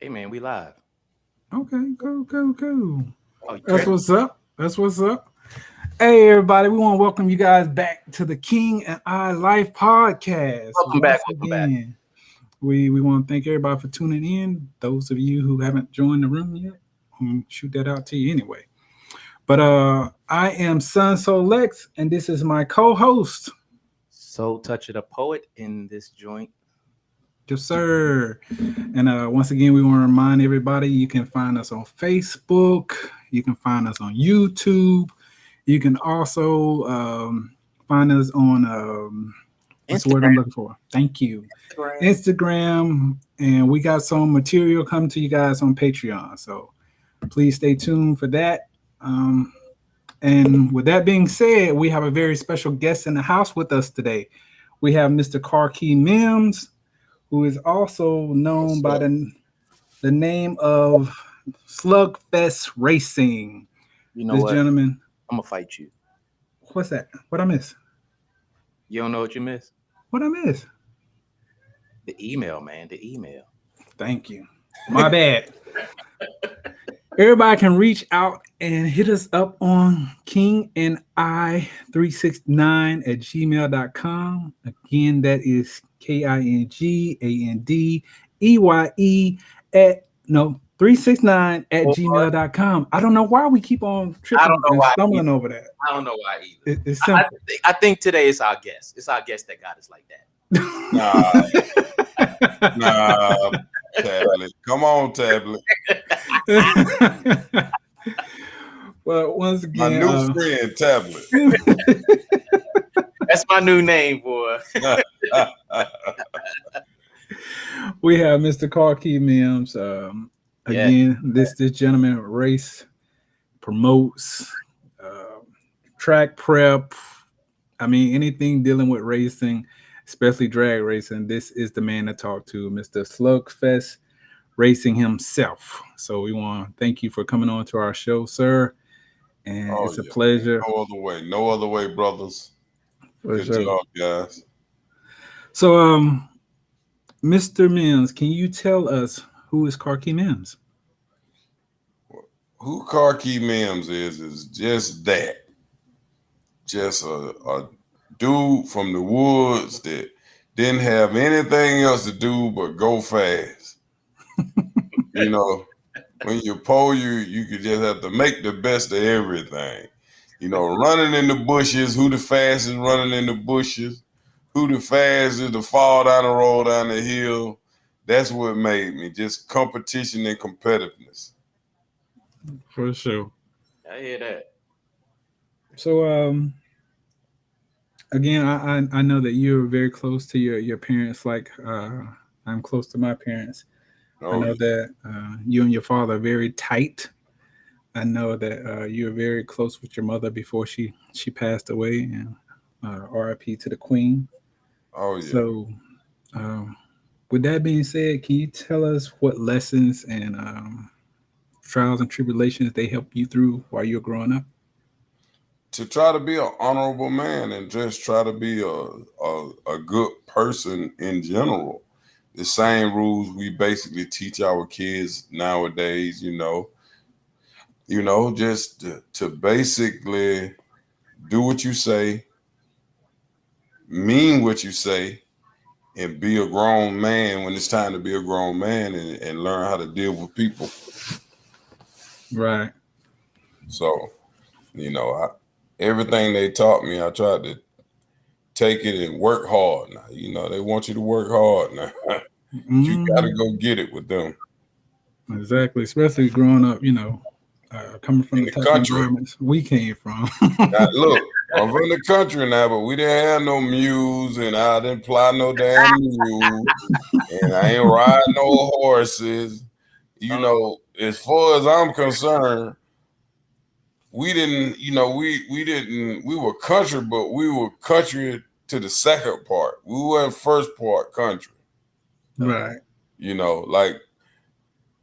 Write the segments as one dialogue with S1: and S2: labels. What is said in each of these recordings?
S1: Hey man, we live.
S2: Okay, cool.
S1: Oh, you
S2: That's
S1: ready?
S2: what's up. That's what's up. Hey, everybody, we want to welcome you guys back to the King and I Life podcast.
S1: Welcome back.
S2: Once
S1: Welcome back.
S2: again, we want to thank everybody for tuning in. Those of you who haven't joined the room yet, I'm gonna shoot that out to you anyway. But I am Son So Lex, and this is my co-host.
S1: So touch it a poet in this joint.
S2: Yes, sir. And once again, we want to remind everybody you can find us on Facebook. You can find us on YouTube. You can also find us on what's the word I'm
S1: Instagram.
S2: looking for? Thank you.
S1: Instagram.
S2: Instagram. And we got some material coming to you guys on Patreon. So please stay tuned for that. And with that being said, we have a very special guest in the house with us today. We have Mr. Carkey Mims, who is also known by the name of Slugfest Racing.
S1: You know
S2: This
S1: what?
S2: gentleman,
S1: I'm gonna fight you.
S2: what's that? What I miss?
S1: You don't know what you missed?
S2: What I miss?
S1: The email, man. The email.
S2: Thank you. My bad. Everybody can reach out and hit us up on kingandi369 at gmail.com. Again, that is KINGANDEYE at 369 at gmail.com. I don't know why we keep on
S1: I
S2: tripping
S1: don't know
S2: and
S1: why
S2: stumbling
S1: either.
S2: over that.
S1: I don't know why either.
S2: It's
S1: I,
S2: simple.
S1: I think today it's our guest. It's our guest that got us like that.
S3: Nah, tablet. Come on, tablet.
S2: Well, once
S3: My
S2: again,
S3: new friend, tablet.
S1: That's my new name, boy.
S2: we have Mr. Carkey Mims. Again, this gentleman promotes track prep. I mean, anything dealing with racing, especially drag racing. This is the man to talk to, Mr. Slugfest Racing himself. So we want to thank you for coming on to our show, sir. And it's a pleasure.
S3: No other way, brothers.
S2: For
S3: Good
S2: sure.
S3: job, guys.
S2: So, Mr. Mims, can you tell us who is Carkey Mims?
S3: Who Carkey Mims is just that. Just a dude from the woods that didn't have anything else to do but go fast. You know, when you pole, you could just have to make the best of everything. You know, running in the bushes, who the fastest running in the bushes, who the fastest to fall down the road, down the hill. That's what made me, just competition and competitiveness.
S2: For sure.
S1: I hear that.
S2: So, again, I know that you're very close to your parents. Like I'm close to my parents. I know that you and your father are very tight. I know that you were very close with your mother before she passed away, and RIP to the Queen.
S3: Oh yeah.
S2: So, with that being said, can you tell us what lessons and trials and tribulations they helped you through while you were growing up?
S3: To try to be an honorable man and just try to be a good person in general. The same rules we basically teach our kids nowadays, just to basically do what you say, mean what you say, and be a grown man when it's time to be a grown man and learn how to deal with people.
S2: Right.
S3: So, everything they taught me, I tried to take it and work hard. Now, they want you to work hard now. You got to go get it with them.
S2: Exactly, especially growing up, coming from the type of environments we came from.
S3: Now, look, I'm from the country now, but we didn't have no mules, and I didn't fly no damn mule, and I ain't ride no horses. As far as I'm concerned, we didn't, we were country, but we were country to the second part. We weren't first part country.
S2: Right.
S3: Like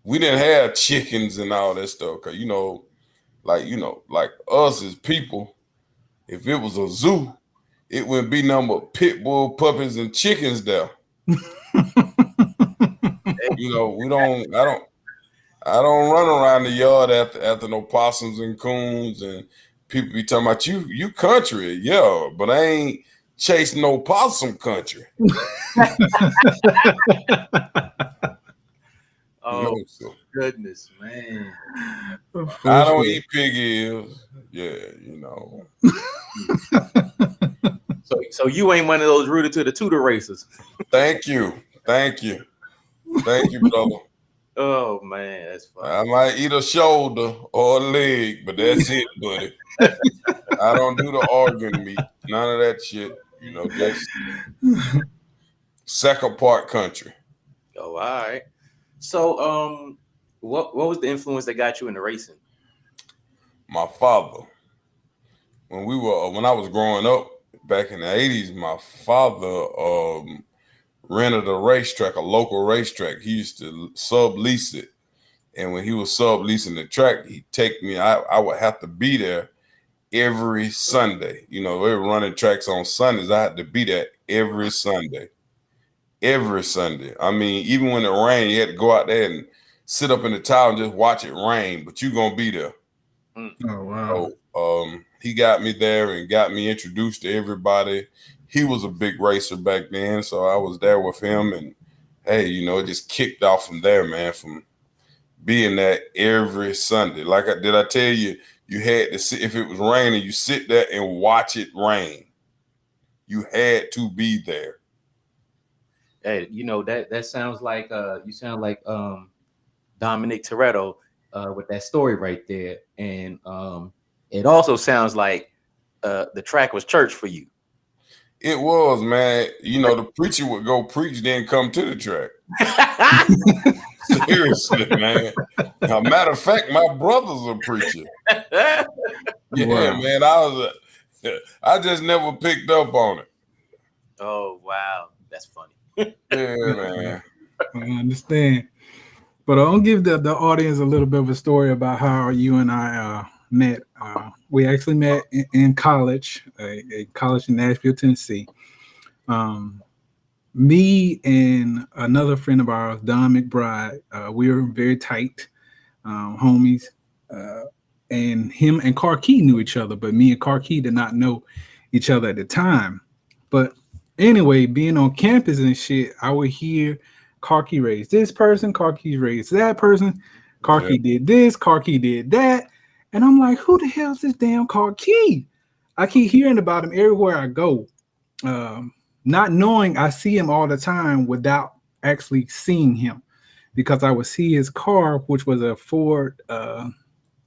S3: we didn't have chickens and all that stuff. Cause like us as people, if it was a zoo, it wouldn't be nothing but pit bull puppies and chickens there. I don't run around the yard after no possums and coons, and people be talking about you country, yeah, but I ain't chasing no possum country.
S1: Oh,
S3: So
S1: goodness, man.
S3: I don't eat pig ears. Yeah, you know.
S1: So you ain't one of those rooted to the tutor racers.
S3: Thank you, brother.
S1: Oh man, that's funny.
S3: I might eat a shoulder or a leg, but that's it, buddy. I don't do the organ meat, none of that shit. You know, just second part country.
S1: Oh, all right. So, what was the influence that got you into racing?
S3: My father. When I was growing up back in the 80s, my father rented a racetrack, a local racetrack. He used to sublease it. And when he was subleasing the track, he'd take me, I would have to be there every Sunday. You know, they were running tracks on Sundays. I had to be there every Sunday. Every Sunday. I mean, even when it rained, you had to go out there and sit up in the towel and just watch it rain, but you're gonna be there.
S2: Oh wow.
S3: So he got me there and got me introduced to everybody. He was a big racer back then, so I was there with him, and hey, you know, it just kicked off from there, man, from being there every Sunday. Did I tell you, you had to sit, if it was raining, you sit there and watch it rain. You had to be there.
S1: Hey, you know that sounds like you sound like Dominic Toretto with that story right there, and it also sounds like the track was church for you.
S3: It was, man. You know, the preacher would go preach, then come to the track. Seriously, man. As a matter of fact, my brother's a preacher. Yeah,
S2: Wow.
S3: man. I just never picked up on it.
S1: Oh wow, that's funny.
S3: Yeah, man.
S2: I understand. But I'll give the audience a little bit of a story about how you and I met. We actually met in college, a college in Nashville, Tennessee. Me and another friend of ours, Don McBride, we were very tight homies. And him and Carkey knew each other, but me and Carkey did not know each other at the time. But anyway, being on campus and shit, I would hear Carkey raised this person, Carkey raised that person, Carkey did this, Carkey did that. And I'm like, who the hell is this damn Carkey? I keep hearing about him everywhere I go. Not knowing I see him all the time without actually seeing him, because I would see his car, which was a Ford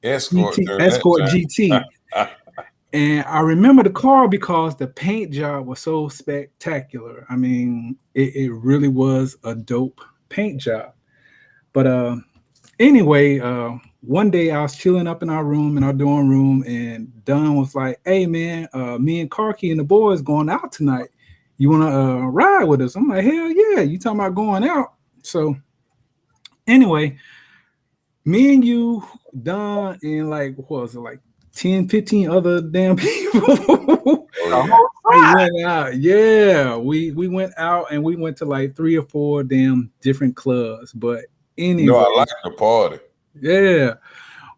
S3: Escort
S2: GT. And I remember the car because the paint job was so spectacular. I mean, it really was a dope paint job. But anyway, one day I was chilling up in our dorm room, and Don was like, hey, man, me and Carkey and the boys going out tonight. You want to ride with us? I'm like, hell yeah. You talking about going out? So anyway, me and you, Don, and like, what was it, like 10, 15 other damn people. We went out. Yeah, we went out, and we went to like 3 or 4 damn different clubs. But anyway,
S3: no, I like the party.
S2: Yeah,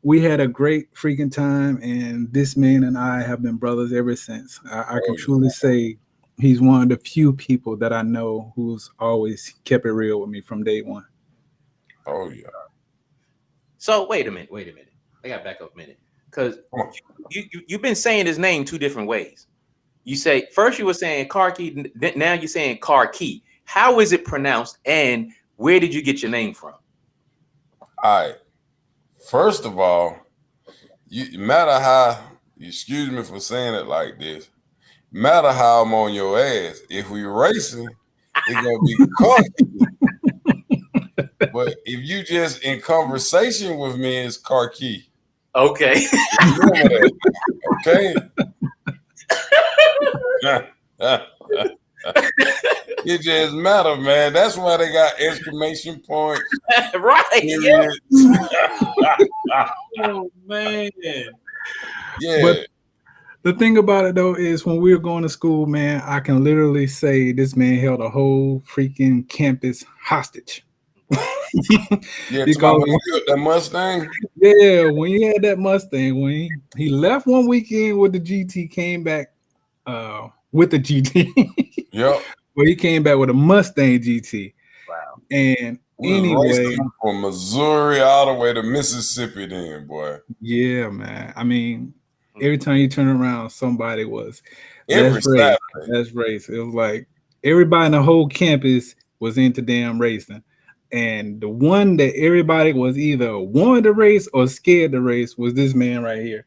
S2: we had a great freaking time, and this man and I have been brothers ever since. I can truly say he's one of the few people that I know who's always kept it real with me from day one.
S3: Oh yeah.
S1: So wait a minute. I got to back up a minute, because you've been saying his name 2 different ways. You say first you were saying Carkey, now you're saying Carkey. How is it pronounced, and where did you get your name from?
S3: All right. First of all, matter how, excuse me for saying it like this, matter how I'm on your ass, if we racing, it's gonna be Carkey. But if you just in conversation with me, it's Carkey.
S1: Okay.
S3: Okay. It just matter, man. That's why they got exclamation points.
S1: Right. Yeah. Oh man.
S3: Yeah.
S2: But the thing about it though is, when we were going to school, man, I can literally say this man held a whole freaking campus hostage.
S3: Yeah,
S2: Because
S3: that Mustang.
S2: yeah, when he had that Mustang, when he left one weekend with the GT, came back with the GT.
S3: Yep.
S2: Well, he came back with a Mustang GT.
S1: Wow.
S2: And
S3: We was
S2: anyway,
S3: racing from Missouri all the way to Mississippi then, boy.
S2: yeah, man. I mean, every time you turn around, somebody was
S3: Every Saturday.
S2: let's race. It was like everybody in the whole campus was into damn racing. And the one that everybody was either wanted to race or scared to race was this man right here.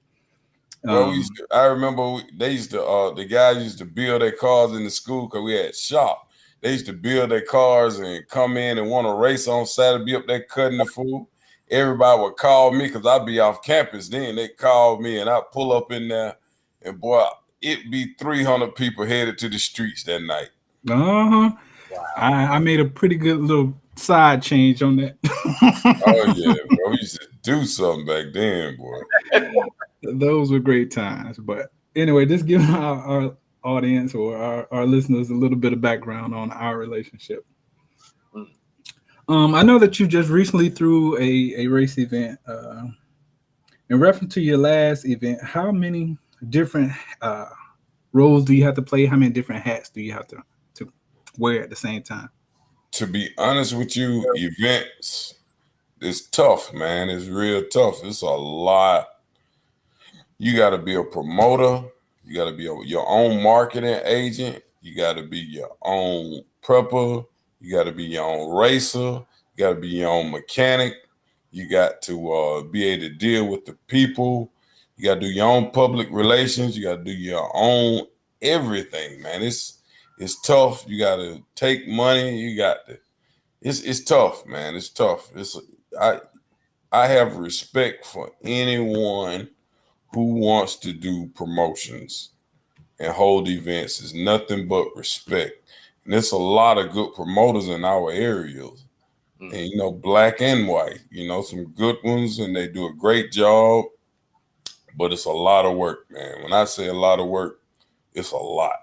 S3: Well, I remember they used to the guys used to build their cars in the school because we had shop. They used to build their cars and come in and want to race on Saturday, be up there cutting the food. Everybody would call me because I'd be off campus then. They called me and I'd pull up in there, and boy, it'd be 300 people headed to the streets that night.
S2: Wow. I made a pretty good little side change on that.
S3: Oh yeah, bro. We used to do something back then, boy.
S2: Those were great times. But anyway, just giving our audience or our listeners a little bit of background on our relationship. I know that you just recently threw a race event. In reference to your last event, how many different roles do you have to play? How many different hats do you have to wear at the same time?
S3: To be honest with you, events, it's tough, man. It's real tough. It's a lot. You got to be a promoter. You got to be your own marketing agent. You got to be your own prepper. You got to be your own racer. You got to be your own mechanic. You got to be able to deal with the people. You got to do your own public relations. You got to do your own everything, man. It's tough. You got to take money. You got to. It's tough, man. It's tough. I have respect for anyone who wants to do promotions and hold events. Is nothing but respect. And there's a lot of good promoters in our areas. And, black and white, some good ones, and they do a great job. But it's a lot of work, man. When I say a lot of work, it's a lot.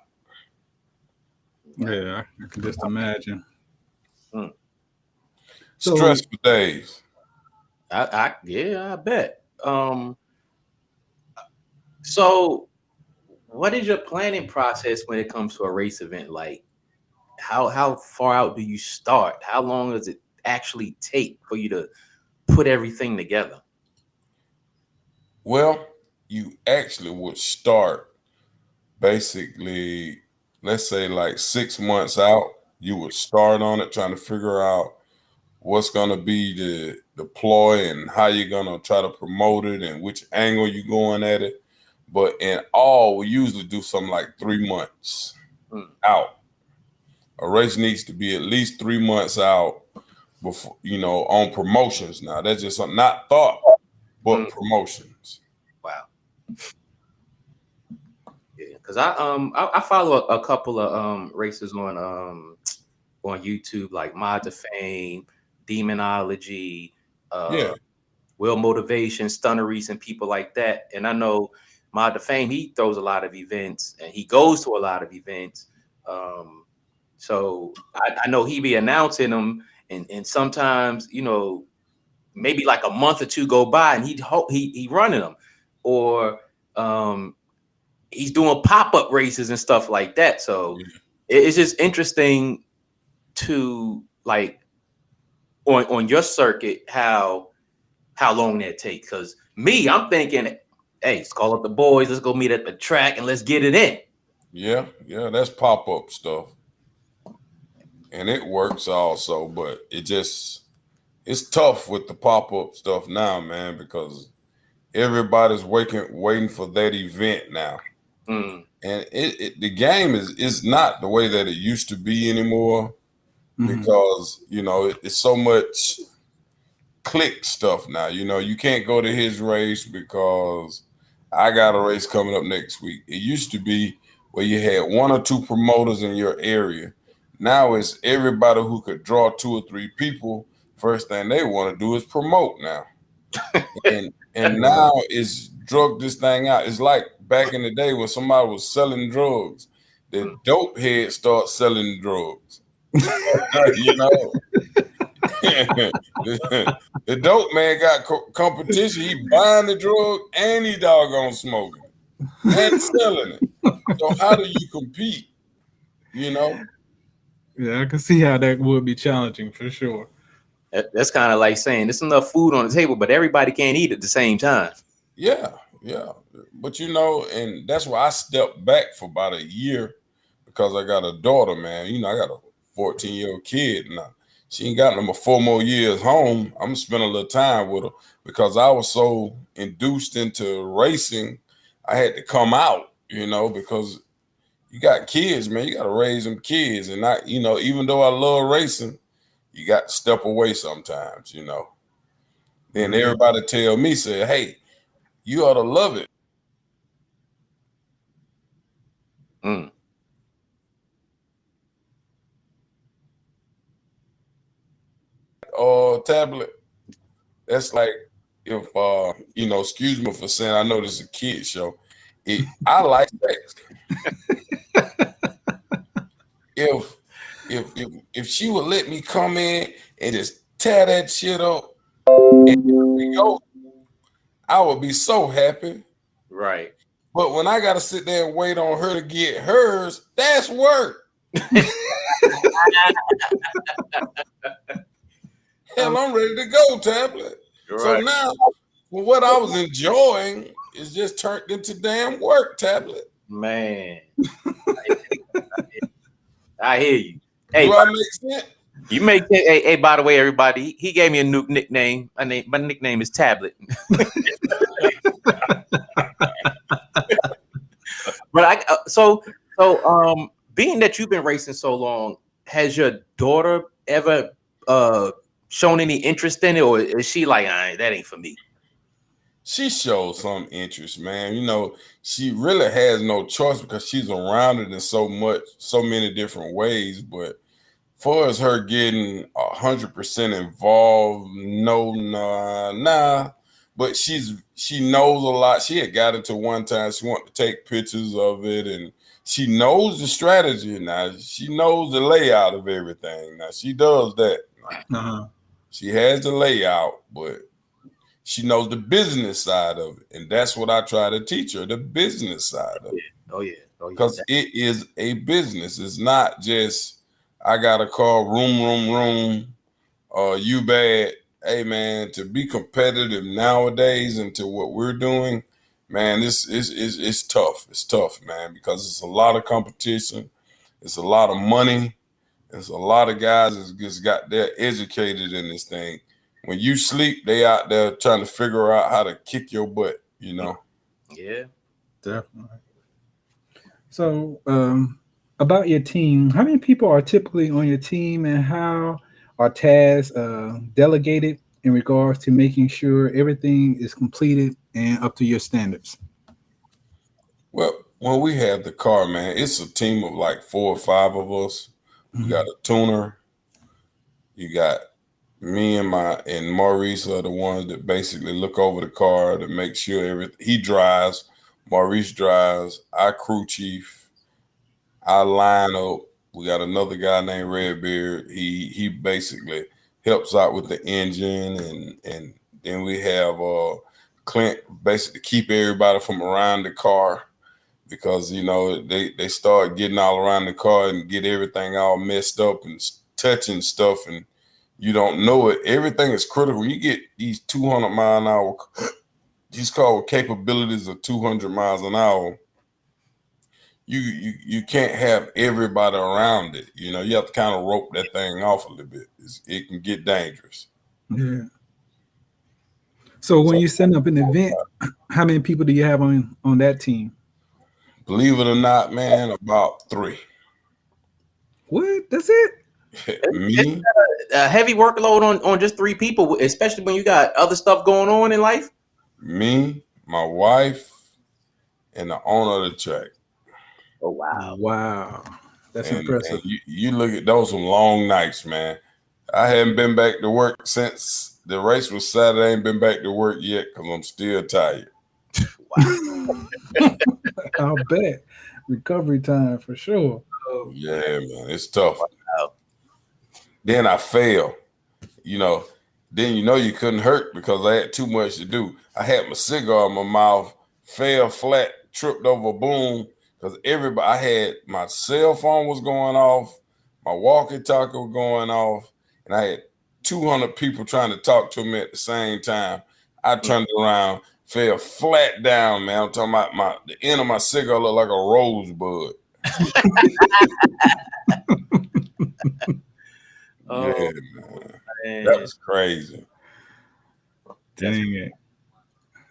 S2: Yeah, I can just imagine.
S3: Stressful days.
S1: I bet. So what is your planning process when it comes to a race event? Like how far out do you start? How long does it actually take for you to put everything together?
S3: Well, you actually would start basically, let's say like 6 months out. You would start on it, trying to figure out what's going to be the ploy and how you're going to try to promote it and which angle you're going at it. But in all, we usually do something like 3 months out. A race needs to be at least 3 months out before, on promotions. Now, that's just not thought, but promotions.
S1: Wow. Yeah, because I follow a couple of racers on YouTube, like Mod to Fame, Demonology, Will Motivation, Stunneries, and people like that. And I know Mod to Fame, he throws a lot of events and he goes to a lot of events. So I know he be announcing them, and sometimes, maybe like a month or two go by and he running them, or he's doing pop-up races and stuff like that. So it's just interesting to like on your circuit how long that takes. Because I'm thinking, hey, let's call up the boys, let's go meet at the track and let's get it in.
S3: Yeah, that's pop-up stuff. And it works also, but it's tough with the pop-up stuff now, man, because everybody's waiting for that event now. And the game is not the way that it used to be anymore, because, it's so much click stuff now. You can't go to his race because I got a race coming up next week. It used to be where you had 1 or 2 promoters in your area. Now it's everybody who could draw 2 or 3 people. First thing they want to do is promote now. and now it's drug this thing out. It's like back in the day when somebody was selling drugs. The dope head starts selling drugs. The dope man got competition. He buying the drug and he doggone smoking it and selling it. So how do you compete? You know?
S2: Yeah, I can see how that would be challenging for sure.
S1: That's kind of like saying there's enough food on the table, but everybody can't eat at the same time.
S3: Yeah. But you know, and that's why I stepped back for about a year because I got a daughter, man. You know, I got a 14-year-old kid now. She ain't got no 4 more years home. I'm gonna spend a little time with her because I was so induced into racing. I had to come out, you know, because you got kids, man. You got to raise them kids, and I, you know, even though I love racing, you got to step away sometimes, you know. Then everybody tell me, say, "Hey, you ought to love it."
S1: Mm.
S3: Tablet. That's like if you know, excuse me for saying I know this is a kid show. I like that. If she would let me come in and just tear that shit up and we go, I would be so happy.
S1: Right.
S3: But when I gotta sit there and wait on her to get hers, that's work. Hell, I'm ready to go, tablet.
S1: Right.
S3: So now, what I was enjoying is just turned into damn work, tablet.
S1: Man. I hear you. Hey,
S3: do I make sense?
S1: You make it. Hey, by the way, everybody, he gave me a new nickname. My nickname is Tablet. But being that you've been racing so long, has your daughter ever shown any interest in it, or is she like, that ain't for me?
S3: She shows some interest, man. You know, she really has no choice because she's around it in so many different ways. But far as her getting 100% involved, no, nah. But she knows a lot. She had got into one time. She wanted to take pictures of it, and she knows the strategy now. She knows the layout of everything. Now she does that. She has the layout, but she knows the business side of it, and that's what I try to teach her: the business side of it.
S1: Oh yeah.
S3: Because it is a business. It's not just I got a car, room. You bad. Hey man, to be competitive nowadays into what we're doing, man, it's tough. It's tough, man, because it's a lot of competition. It's a lot of money. There's a lot of guys that just got there educated in this thing. When you sleep, they out there trying to figure out how to kick your butt, you know?
S1: Yeah.
S2: Definitely. So, about your team, how many people are typically on your team, and how are tasks delegated in regards to making sure everything is completed and up to your standards?
S3: Well, when we have the car, man, it's a team of like 4 or 5 of us. We got a tuner. You got me and Maurice are the ones that basically look over the car to make sure everything. He drives, Maurice drives, I crew chief, I line up. We got another guy named Redbeard. He basically helps out with the engine, and then we have Clint basically keep everybody from around the car, because you know they start getting all around the car and get everything all messed up and touching stuff, and you don't know it. Everything is critical. When you get these 200 mile an hour, these called capabilities of 200 miles an hour, you can't have everybody around it. You know, you have to kind of rope that thing off a little bit. It can get dangerous.
S2: Yeah. So when you set up an event, how many people do you have on that team?
S3: Believe it or not, man, about 3.
S2: What? That's it?
S3: Me,
S1: a heavy workload on just 3 people, especially when you got other stuff going on in life.
S3: me, my wife, and the owner of the track.
S1: Oh wow.
S2: Wow. That's impressive.
S3: And you look at those some long nights, man. I hadn't been back to work since the race was Saturday. I ain't been back to work yet because I'm still tired.
S1: Wow.
S2: I'll bet. Recovery time for sure.
S3: Yeah, man, it's tough.
S1: Wow.
S3: Then I fail. then you couldn't hurt because I had too much to do. I had my cigar in my mouth, fell flat, tripped over, boom, because I had my cell phone was going off, my walkie-talkie was going off, and I had 200 people trying to talk to me at the same time. I turned around, fell flat down, man. I'm talking about the end of my cigar looked like a rosebud.
S1: Oh,
S3: yeah,
S1: man.
S3: that was crazy.
S2: Dang it.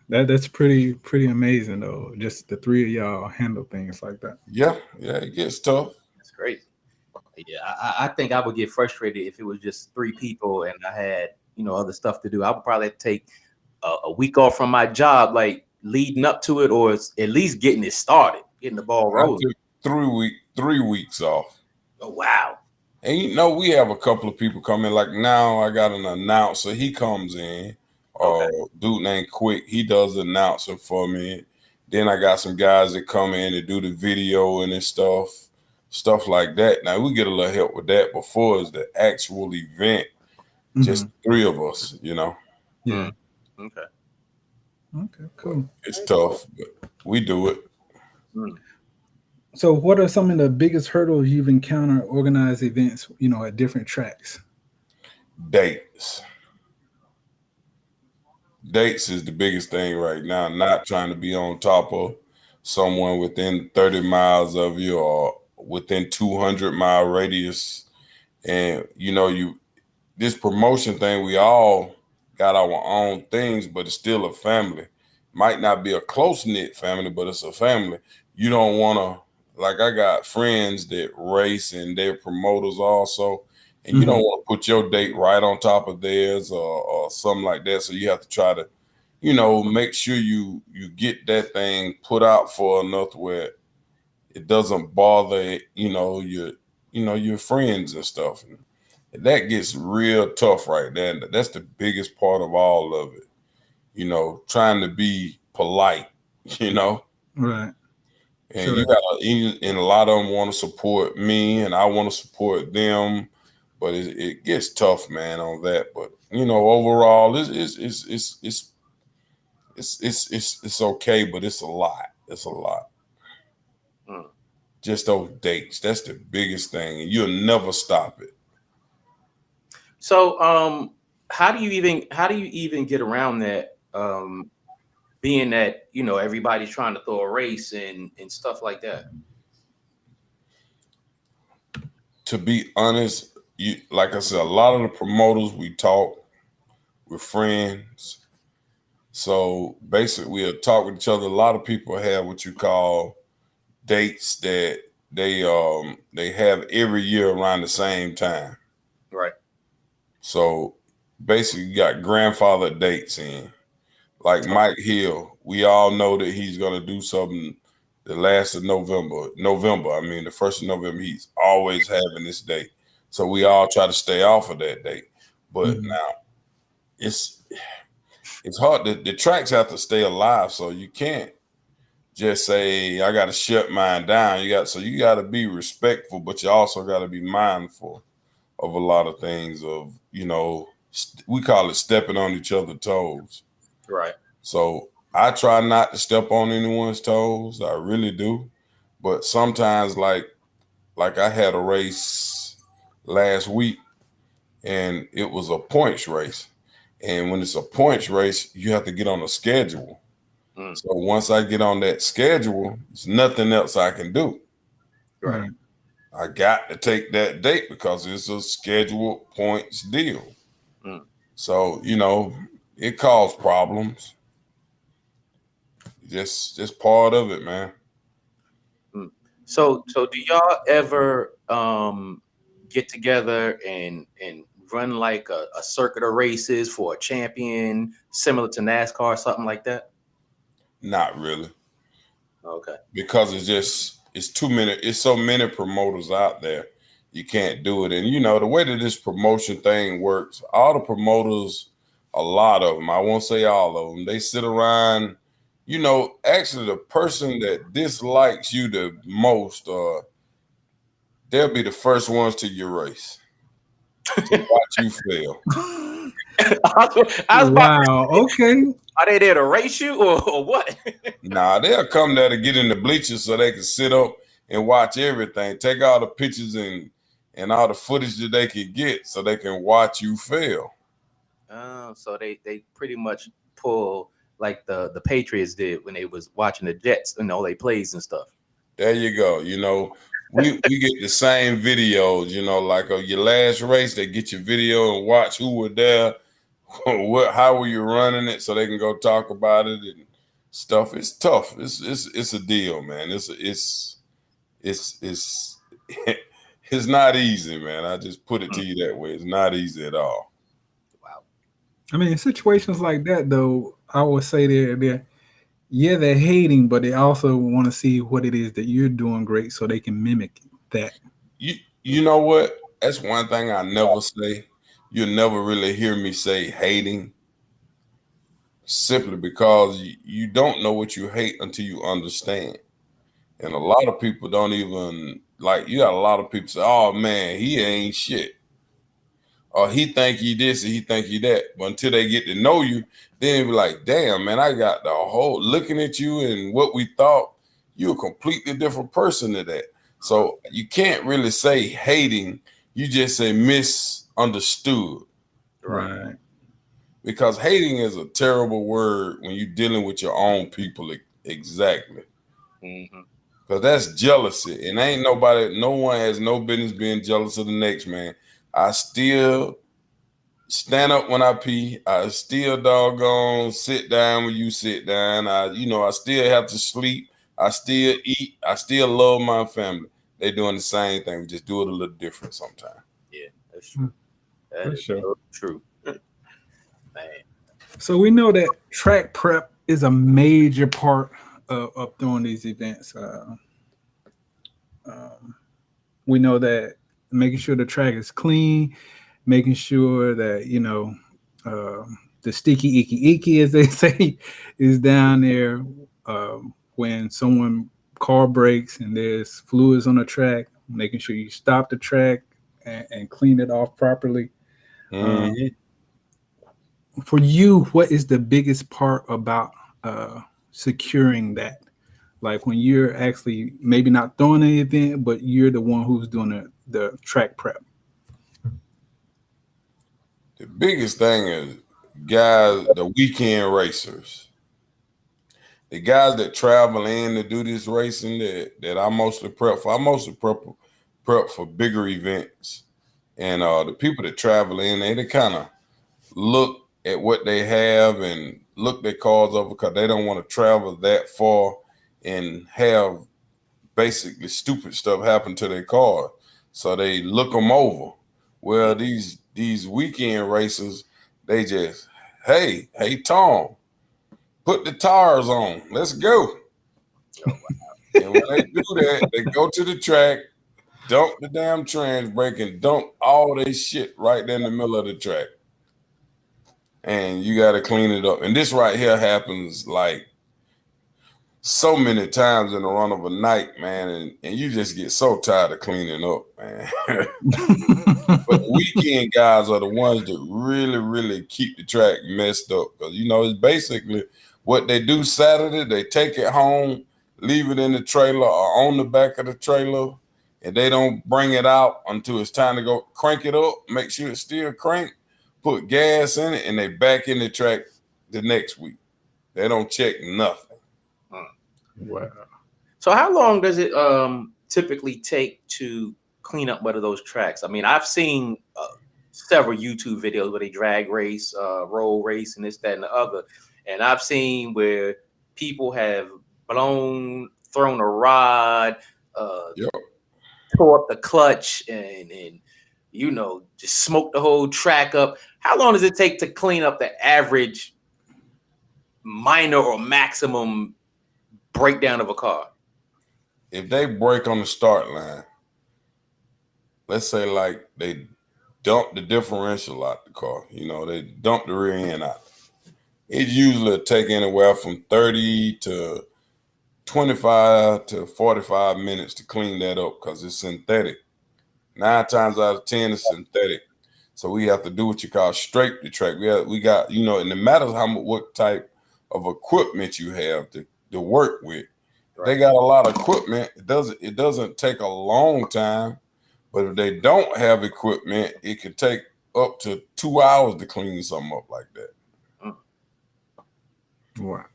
S2: That's pretty amazing though. Just the three of y'all handle things like that.
S3: Yeah, it gets tough.
S1: That's crazy. Yeah, I think I would get frustrated if it was just 3 people and I had, other stuff to do. I would probably take a week off from my job, like leading up to it, or at least getting it started, getting the ball rolling.
S3: I took 3 weeks off.
S1: Oh, wow.
S3: And we have a couple of people come in. Like now I got an announcer. He comes in. Dude named Quick. He does announcing for me. Then I got some guys that come in and do the video and stuff like that. Now we get a little help with that before it's the actual event. Just 3 of us,
S2: Yeah.
S1: Okay.
S2: Okay, cool.
S3: It's tough, but we do it.
S2: So what are some of the biggest hurdles you've encountered organized events, at different tracks?
S3: Dates is the biggest thing right now. Not trying to be on top of someone within 30 miles of you or within 200-mile radius. And, this promotion thing, we all got our own things, but it's still a family. Might not be a close-knit family, but it's a family. You don't want to, like I got friends that race and they're promoters also, and you don't want to put your date right on top of theirs or something like that. So you have to try to, make sure you get that thing put out for enough where it doesn't bother, your friends and stuff. And that gets real tough right there. That's the biggest part of all of it. Trying to be polite,
S2: Right.
S3: And and a lot of them want to support me, and I want to support them, but it gets tough, man, on that. But overall, it's okay, but it's a lot. It's a lot. Just those dates. That's the biggest thing, and you'll never stop it.
S1: So, how do you even get around that? Being that everybody's trying to throw a race and stuff like that.
S3: To be honest, like I said, a lot of the promoters we talk, we're friends. So basically, we'll talk with each other. A lot of people have what you call dates that they have every year around the same time.
S1: Right.
S3: So basically, you got grandfather dates in. Like Mike Hill, we all know that he's going to do something the last of November. The 1st of November, he's always having this date. So we all try to stay off of that date. But now it's hard. The tracks have to stay alive. So you can't just say, I got to shut mine down. You got to be respectful, but you also got to be mindful of a lot of things we call it stepping on each other's toes.
S1: Right.
S3: So I try not to step on anyone's toes. I really do. But sometimes like I had a race last week and it was a points race. And when it's a points race, you have to get on a schedule. So once I get on that schedule, there's nothing else I can do.
S1: Right.
S3: I got to take that date because it's a scheduled points deal. So, it caused problems. Just part of it, man.
S1: So do y'all ever get together and run like a circuit of races for a champion similar to NASCAR, something like that?
S3: Not really.
S1: Okay. Because
S3: it's too many. It's so many promoters out there. You can't do it. And the way that this promotion thing works, all the promoters, a lot of them, I won't say all of them, they sit around, actually the person that dislikes you the most, they'll be the first ones to your race to watch you fail.
S1: I was about to
S2: Wow. Okay.
S1: are they there to race you or what?
S3: Nah, they'll come there to get in the bleachers so they can sit up and watch everything. Take all the pictures and all the footage that they can get so they can watch you fail.
S1: So they pretty much pull like the Patriots did when they was watching the Jets and all they plays and stuff.
S3: There you go. We get the same videos, like your last race, they get your video and watch who were there, how were you running it so they can go talk about it and stuff. It's tough. It's a deal, man. It's it's not easy, man. I just put it to you that way. It's not easy at all.
S1: Wow.
S2: I mean, in situations like that, though, I would say they're hating, but they also want to see what it is that you're doing great so they can mimic that.
S3: You know what? That's one thing I never say. You'll never really hear me say hating, simply because you don't know what you hate until you understand. And a lot of people don't even you got a lot of people say, oh man, he ain't shit. Or he think he this and he think he that. But until they get to know you, then be like, damn, man, I got the whole looking at you and what we thought, you're a completely different person to that. So you can't really say hating, you just say misunderstood.
S2: Right.
S3: Because hating is a terrible word when you're dealing with your own people. Exactly.
S1: Mm-hmm.
S3: Because that's jealousy. And no one has no business being jealous of the next man. I still stand up when I pee. I still doggone sit down when you sit down. I still have to sleep. I still eat. I still love my family. They're doing the same thing. We just do it a little different sometimes.
S1: Yeah, that's true. That is
S2: sure.
S1: so true. Man.
S2: So we know that track prep is a major part of throwing these events. We know that making sure the track is clean, making sure that the sticky icky, as they say, is down there. When someone car breaks and there's fluids on the track, making sure you stop the track and clean it off properly.
S3: Mm-hmm.
S2: For you, what is the biggest part about securing that? Like when you're actually maybe not throwing an event, but you're the one who's doing the track prep.
S3: The biggest thing is the weekend racers. The guys that travel in to do this racing that I mostly prep for. I mostly prep for bigger events. And the people that travel in, they kind of look at what they have and look their cars over because they don't want to travel that far and have basically stupid stuff happen to their car. So they look them over. Well, these weekend racers, they just, hey Tom, put the tires on. Let's go.
S1: Oh, wow.
S3: And when they do that, they go to the track, dump the damn trans brake, and dump all their shit right there in the middle of the track. And you got to clean it up. And this right here happens like so many times in the run of a night, man. And you just get so tired of cleaning up, man. But the weekend guys are the ones that really, really keep the track messed up. Because, it's basically what they do Saturday. They take it home, leave it in the trailer or on the back of the trailer, and they don't bring it out until it's time to go crank it up, make sure it's still cranked, put gas in it, and they back in the track the next week. They don't check nothing.
S2: Wow.
S1: So how long does it typically take to clean up one of those tracks? I mean, I've seen several YouTube videos where they drag race, roll race, and this, that, and the other. And I've seen where people have thrown a rod, tore up the clutch, and just smoked the whole track up. How long does it take to clean up the average minor or maximum breakdown of a car?
S3: If they break on the start line, let's say like they dump the differential out the car, they dump the rear end out. It usually take anywhere from 30 to 25 to 45 minutes to clean that up because it's synthetic. 9 times out of 10, it's synthetic. So we have to do what you call straight the track. We got, you know, and it matters what type of equipment you have to work with. Right. They got a lot of equipment. It doesn't take a long time, but if they don't have equipment, it could take up to 2 hours to clean something up like that.
S2: Wow.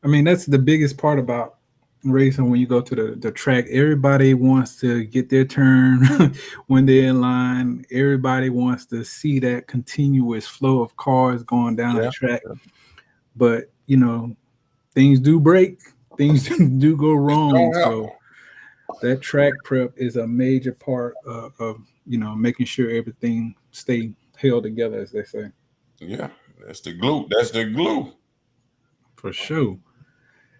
S2: I mean, that's the biggest part about racing when you go to the track. Everybody wants to get their turn when they're in line. Everybody wants to see that continuous flow of cars going down the track. But, you know, things do break. Things do go wrong. So that track prep is a major part of, you know, making sure everything stay held together, as they say.
S3: Yeah, that's the glue. That's the glue.
S2: For sure.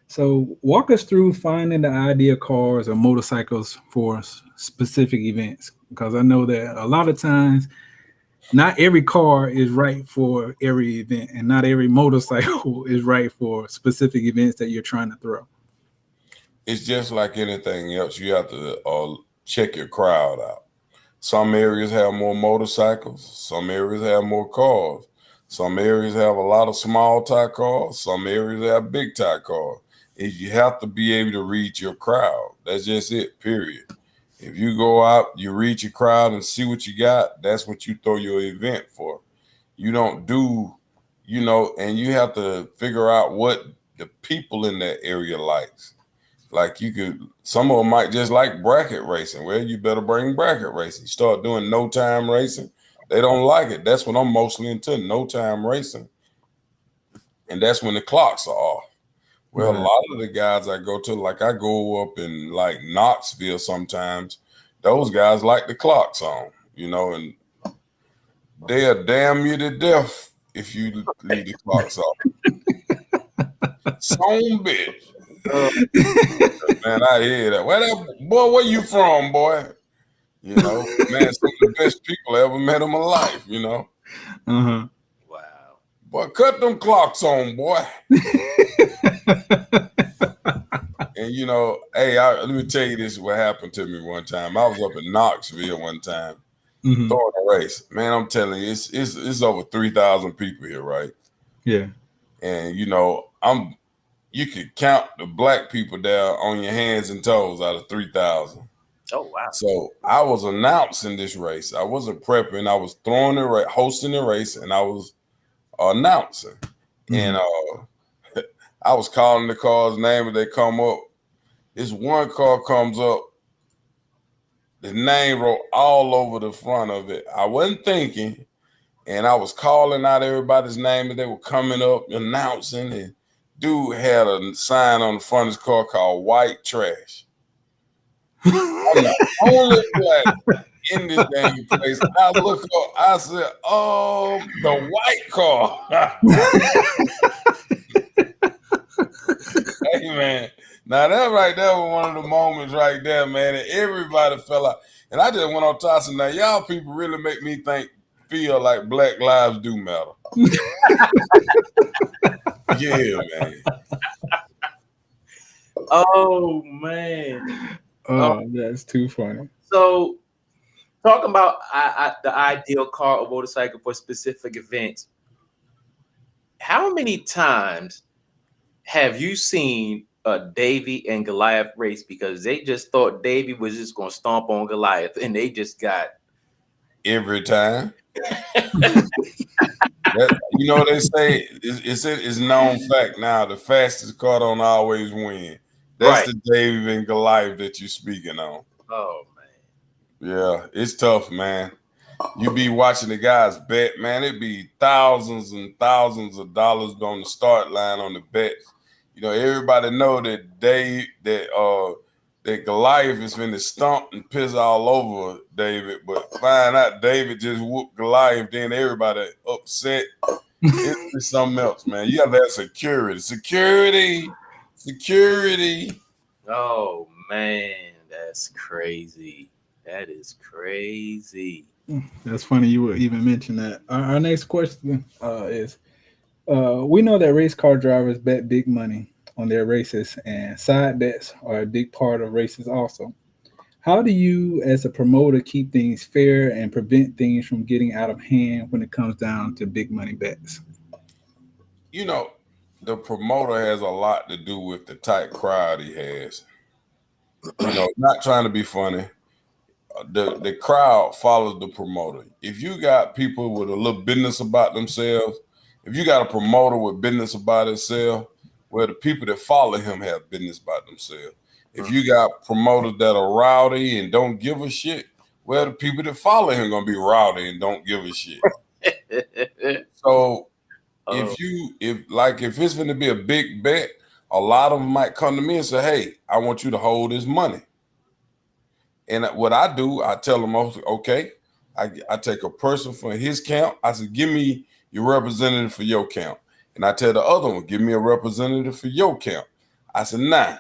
S2: So walk us through finding the ideal cars or motorcycles for specific events, because I know that a lot of times not every car is right for every event, and not every motorcycle is right for specific events that you're trying to throw.
S3: It's just like anything else. You have to check your crowd out. Some areas have more motorcycles. Some areas have more cars. Some areas have a lot of small tire cars. Some areas have big tire cars. You have to be able to read your crowd. That's just it, period. If you go out, you read your crowd and see what you got, that's what you throw your event for. You don't do, you know, and you have to figure out what the people in that area likes. Like some of them might just like bracket racing. Well, you better bring bracket racing. You start doing no time racing, they don't like it. That's what I'm mostly into, no time racing. And that's when the clocks are off. Well, a lot of the guys I go to, like I go up in like Knoxville sometimes, those guys like the clocks on, you know, and they'll damn you to death if you leave the clocks off. Some bitch. Man, I hear that. Where you from, boy? You know, man, some of the best people I ever met in my life, you know.
S2: Uh-huh.
S3: Wow. Boy, cut them clocks on, boy. And, you know, hey, let me tell you this, what happened to me one time. I was up in Knoxville one time, throwing a race. Man, I'm telling you, it's over 3,000 people here, right?
S2: Yeah.
S3: And, you know, you could count the black people there on your hands and toes out of 3,000.
S1: Oh, wow.
S3: So I was announcing this race. I wasn't prepping. I was throwing the race, hosting the race, and I was announcing. And I was calling the car's name, and they come up. This one car comes up, the name wrote all over the front of it. I wasn't thinking, and I was calling out everybody's name, and they were coming up, announcing, and dude had a sign on the front of his car called White Trash. I'm the only black in this damn place. I look up, I said, oh, the white car. Hey, man. Now, that right there was one of the moments right there, man, and everybody fell out. And I just went on top and said, now, y'all people really make me feel like black lives do matter. Yeah, man.
S1: Oh, man.
S2: Oh, that's too funny.
S1: So, talking about the ideal car or motorcycle for specific events, how many times have you seen a Davy and Goliath race because they just thought Davy was just going to stomp on Goliath and they just got
S3: every time? You know, they say it's known fact now, the fastest car don't always win. That's right. The Davy and Goliath that you're speaking on.
S1: Oh, man.
S3: Yeah, it's tough, man. You be watching the guys bet, man. It'd be thousands and thousands of dollars on the start line on the bets. You know, everybody know that that Goliath is finna stomp and piss all over David, but find out David just whooped Goliath, then everybody upset. It's something else, man. You have to have security.
S1: Oh, man, that's crazy. That is crazy.
S2: That's funny you would even mention that. Our next question is, we know that race car drivers bet big money on their races, and side bets are a big part of races also. How do you, as a promoter, keep things fair and prevent things from getting out of hand when it comes down to big money bets?
S3: You know, the promoter has a lot to do with the tight crowd he has. You know, not trying to be funny. The crowd follows the promoter. If you got people with a little business about themselves, if you got a promoter with business about himself, well, the people that follow him have business about themselves. If you got promoters that are rowdy and don't give a shit, well, the people that follow him gonna be rowdy and don't give a shit. So if it's going to be a big bet, a lot of them might come to me and say, "Hey, I want you to hold this money." And what I do, I tell them, okay, I take a person from his count. I said, "Give me your representative for your count." And I tell the other one, "Give me a representative for your count." I said, "Nah,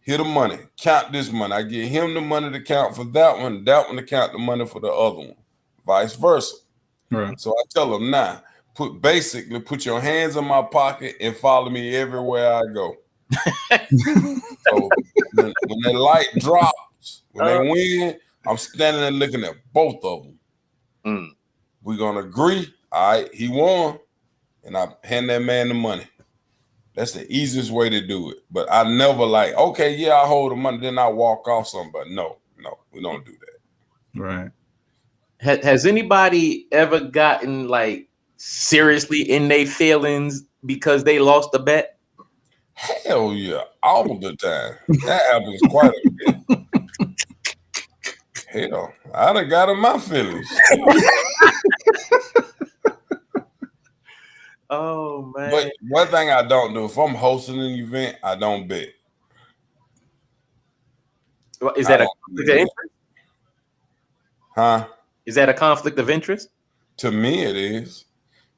S3: here the money. Count this money." I give him the money to count for that one to count the money for the other one, vice versa.
S2: Right.
S3: So I tell them, "Nah, put your hands in my pocket and follow me everywhere I go." So when the light drops, when they win, I'm standing there looking at both of them. We're gonna agree. All right, he won, and I hand that man the money. That's the easiest way to do it. But I never okay, yeah, I hold the money, then I walk off somebody. No, we don't do that.
S2: Right.
S1: Has anybody ever gotten like seriously in their feelings because they lost a bet?
S3: Hell yeah, all the time. That happens quite a bit. Hell, I done got in my feelings.
S1: Oh man!
S3: But one thing I don't do, if I'm hosting an event, I don't bet.
S1: Is that a conflict of interest?
S3: Huh?
S1: Is that a conflict of interest?
S3: To me, it is.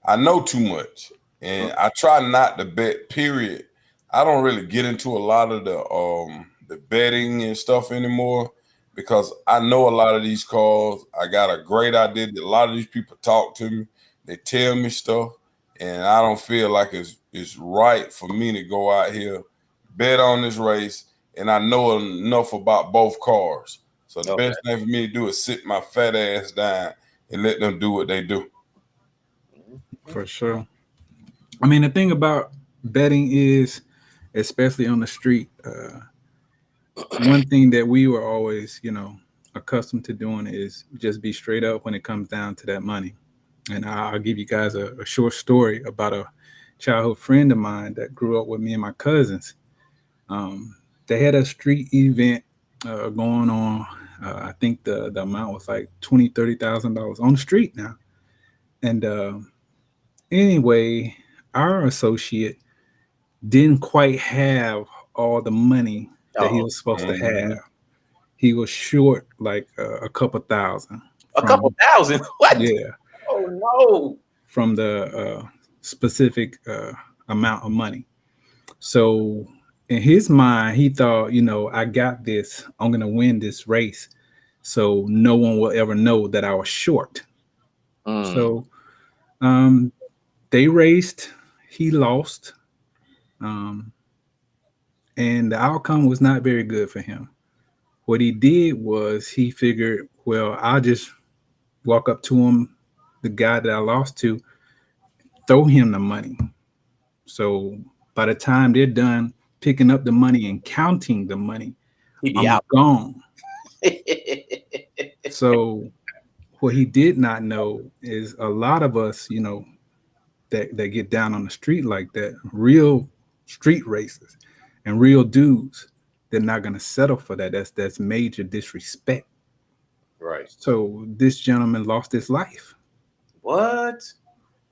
S3: I know too much, and I try not to bet. Period. I don't really get into a lot of the betting and stuff anymore because I know a lot of these calls. I got a great idea that a lot of these people talk to me. They tell me stuff, and I don't feel like it's right for me to go out here, bet on this race, and I know enough about both cars. So the best thing for me to do is sit my fat ass down and let them do what they do.
S2: For sure. I mean, the thing about betting is, especially on the street, one thing that we were always, accustomed to doing is just be straight up when it comes down to that money. And I'll give you guys a short story about a childhood friend of mine that grew up with me and my cousins. They had a street event going on. I think the amount was like $20,000-$30,000 on the street now. And anyway, our associate didn't quite have all the money that he was supposed to have. He was short like a couple thousand.
S1: A couple thousand? What?
S2: Yeah.
S1: Oh no.
S2: From the specific amount of money. So in his mind, he thought, I got this. I'm going to win this race. So no one will ever know that I was short. So they raced. He lost. And the outcome was not very good for him. What he did was he figured, well, I'll just walk up to him, the guy that I lost to, throw him the money. So by the time they're done picking up the money and counting the money, I'm gone. So what he did not know is a lot of us, that get down on the street like that, real street racers and real dudes, they're not going to settle for that. That's major disrespect.
S1: Right.
S2: So this gentleman lost his life.
S1: What?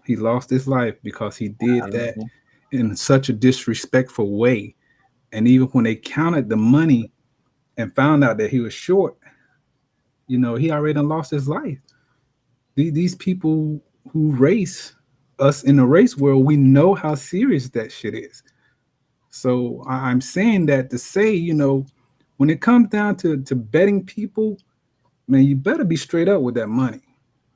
S2: He lost his life because he did that in such a disrespectful way. And even when they counted the money and found out that he was short, he already lost his life. These people who race, us in the race world, we know how serious that shit is. So I'm saying that to say, when it comes down to betting people, man, you better be straight up with that money.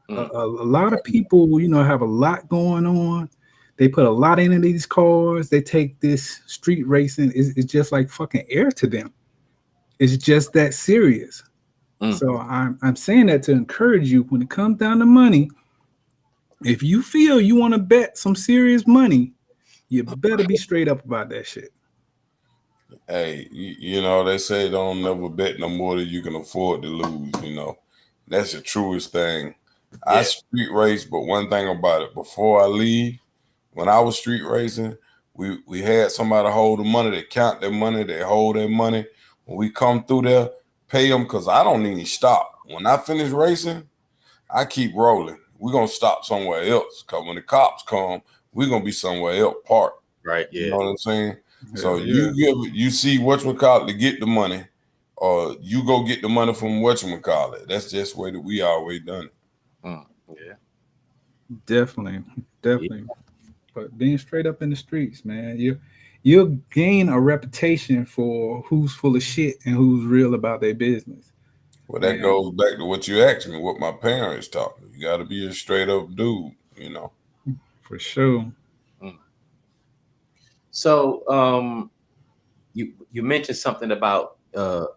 S2: A lot of people, have a lot going on. They put a lot into these cars. They take this street racing. It's just like fucking air to them. It's just that serious. So I'm saying that to encourage you when it comes down to money. If you feel you want to bet some serious money, you better be straight up about that shit.
S3: Hey, you know, they say don't never bet no more than you can afford to lose, you know. That's the truest thing. I street race, but one thing about it, before I leave, when I was street racing, we had somebody hold the money, they count their money, they hold their money. When we come through there, pay them, because I don't even stop. When I finish racing, I keep rolling. We're going to stop somewhere else, because when the cops come, we're going to be somewhere else parked.
S1: Right, yeah.
S3: You know what I'm saying? So
S2: Yeah.
S3: you see whatchamacallit to get the money, or you go get the money from whatchamacallit. That's just the way that we always done it.
S1: Yeah.
S2: Definitely. But being straight up in the streets, man, you'll gain a reputation for who's full of shit and who's real about their business.
S3: Well, that goes back to what you asked me, what my parents taught me. You got to be a straight up dude, you know.
S2: For sure.
S1: So, you mentioned something about the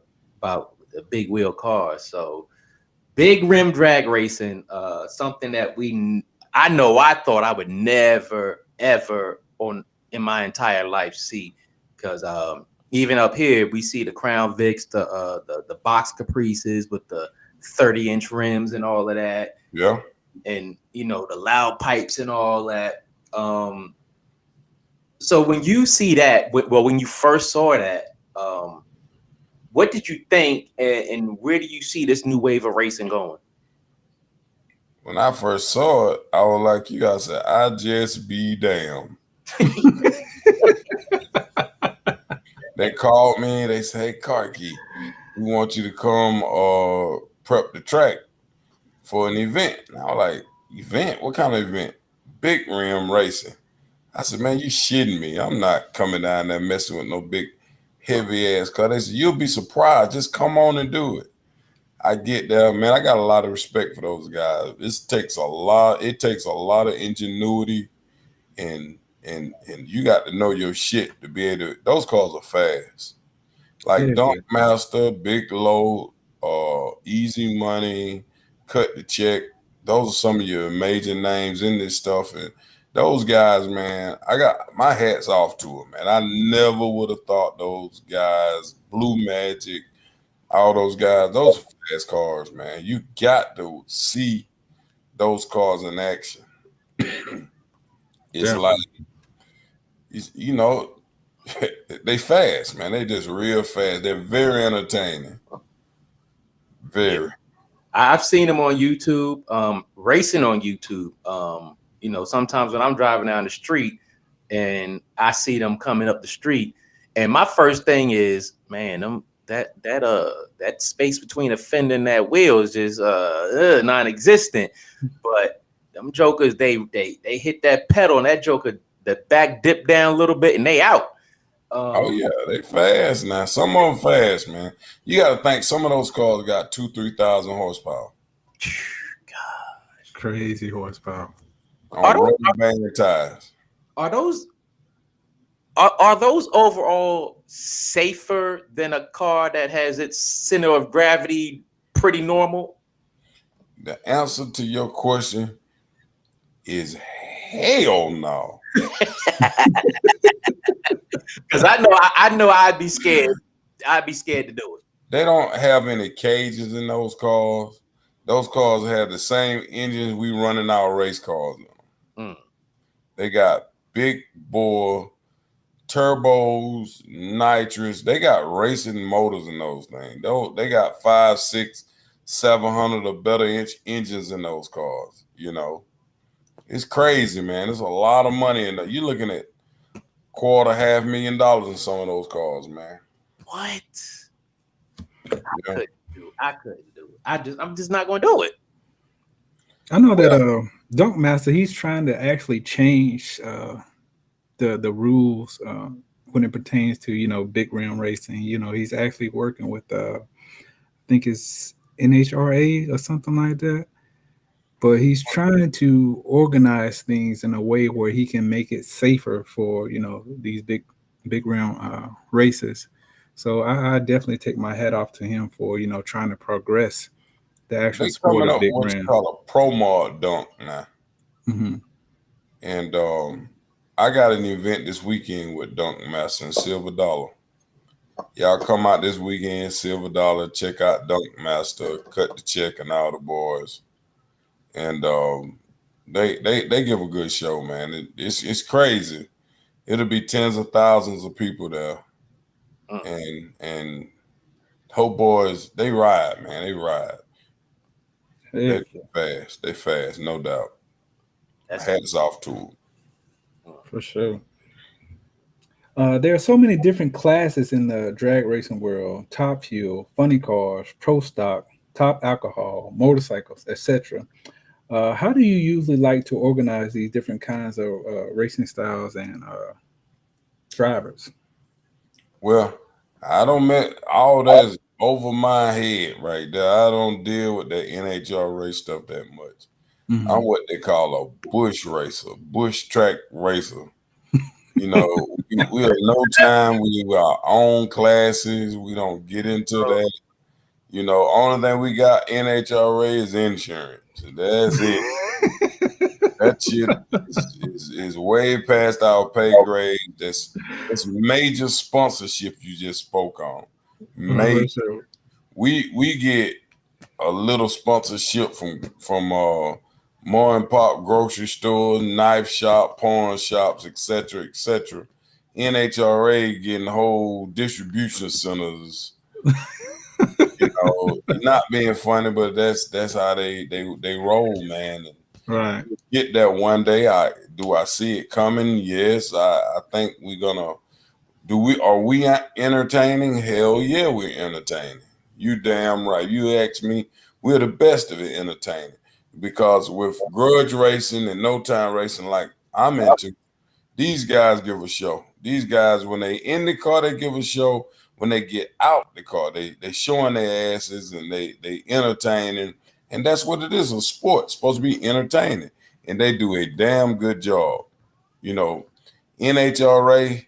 S1: big wheel cars. So, big rim drag racing, something that I know I thought I would never ever in my entire life see, because even up here we see the Crown Vics, the box Caprices with the 30-inch rims and all of that.
S3: Yeah.
S1: And you know, the loud pipes and all that. So when you see that, when you first saw that, what did you think, and where do you see this new wave of racing going?
S3: When I first saw it, I was like, you guys said, I just be damn. They called me, they said, hey, Carkey, we want you to come prep the track for an event. And I was like, event? What kind of event? Big rim racing. I said, man, you shitting me. I'm not coming down there messing with no big heavy ass car. They said, you'll be surprised. Just come on and do it. I get there, man. I got a lot of respect for those guys. It takes a lot of ingenuity, and you got to know your shit to be able to. Those cars are fast. Like Dunk Master, Big Low, Easy Money, Cut the Check. Those are some of your major names in this stuff. And those guys, man, I got my hats off to them, man. I never would have thought those guys, Blue Magic, all those guys, those are fast cars, man. You got to see those cars in action. It's like, you know, they fast, man. They just real fast. They're very entertaining. Very.
S1: I've seen them on YouTube, racing on YouTube. You know, sometimes when I'm driving down the street and I see them coming up the street, and my first thing is, man, that space between the fender and that wheel is just non-existent. But them jokers, they hit that pedal and that joker, the back dip down a little bit and they out.
S3: Oh yeah, they fast now. Some of them fast, man. You got to think some of those cars got 2,000-3,000 horsepower.
S2: Gosh, crazy horsepower.
S3: On rubber band tires.
S1: Are those overall safer than a car that has its center of gravity pretty normal?
S3: The answer to your question is hell no.
S1: Because I know I'd be scared. I'd be scared to do it.
S3: They don't have any cages in those cars. Those cars have the same engines we run in our race cars. They got big bore turbos, nitrous. They got racing motors in those things. They got 500, 600, 700 or better inch engines in those cars. You know, it's crazy, man. There's a lot of money in there. You're looking at $250,000 in some of those cars, man.
S1: What? I couldn't do it. I'm just not going to do it.
S2: I know that Dunk Master, he's trying to actually change the rules when it pertains to, you know, big rim racing. You know, he's actually working with I think it's NHRA or something like that. But he's trying to organize things in a way where he can make it safer for, you know, these big rim racers. So I definitely take my hat off to him for trying to progress the actual
S3: They
S2: sport
S3: coming
S2: of
S3: up
S2: big
S3: with what you
S2: rim.
S3: call a pro mod dunk now.
S2: Hmm.
S3: And I got an event this weekend with Dunk Master and Silver Dollar. Y'all come out this weekend, Silver Dollar, check out Dunk Master, cut the check and all the boys. And they give a good show, man. It's crazy. It'll be tens of thousands of people there. And Hope boys, they ride, man. They ride. They
S2: Heck,
S3: fast. They fast, no doubt.
S1: That's
S3: Hats off to them.
S2: for sure. There are so many different classes in the drag racing world: top fuel, funny cars, pro stock, top alcohol, motorcycles, etc. How do you usually like to organize these different kinds of racing styles and drivers?
S3: Well, I don't met all that's over my head right there. I don't deal with that NHRA stuff that much.
S2: Mhm.
S3: I'm what they call a bush racer, bush track racer. You know, we have no time. We do our own classes. We don't get into that. You know, only thing we got NHRA is insurance. That's it. That shit is way past our pay grade. That's major sponsorship you just spoke on.
S2: For
S3: Major.
S2: sure.
S3: We get a little sponsorship from mom and pop grocery store, knife shop, pawn shops, etc., etc. NHRA getting whole distribution centers. You know, not being funny, but that's how they roll, man.
S2: Right.
S3: Get that one day. I see it coming? Yes, I think we're gonna. Are we entertaining? Hell yeah, we're entertaining. You damn right. You ask me, we're the best of it entertaining. Because with grudge racing and no time racing like I'm into, these guys give a show. These guys, when they in the car, they give a show. When they get out the car, they showing their asses and they entertaining. And that's what it is. A sport. It's supposed to be entertaining. And they do a damn good job. You know, NHRA,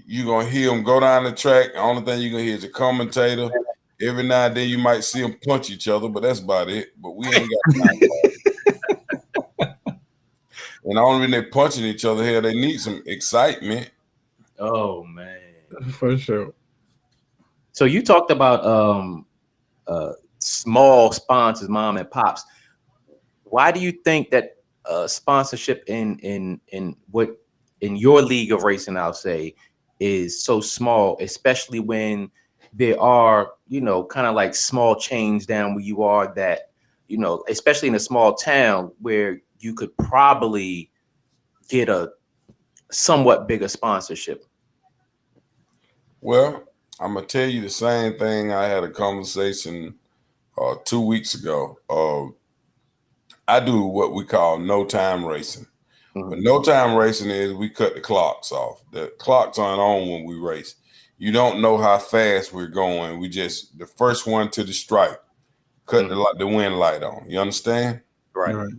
S3: you're going to hear them go down the track. The only thing you're going to hear is a commentator. Every now and then you might see them punch each other, but that's about it. But we ain't got time for that. And the only reason they're punching each other here, they need some excitement.
S1: Oh man.
S2: For sure.
S1: So you talked about small sponsors, mom and pops. Why do you think that sponsorship in your league of racing, I'll say, is so small, especially when there are, kind of like small chains down where you are that, especially in a small town where you could probably get a somewhat bigger sponsorship?
S3: Well, I'm going to tell you the same thing. I had a conversation 2 weeks ago. I do what we call no time racing.
S1: Mhm.
S3: But no time racing is we cut the clocks off. The clocks aren't on when we race. You don't know how fast we're going. We just the first one to the stripe, cut the wind light on. You understand?
S1: Right.
S2: Right.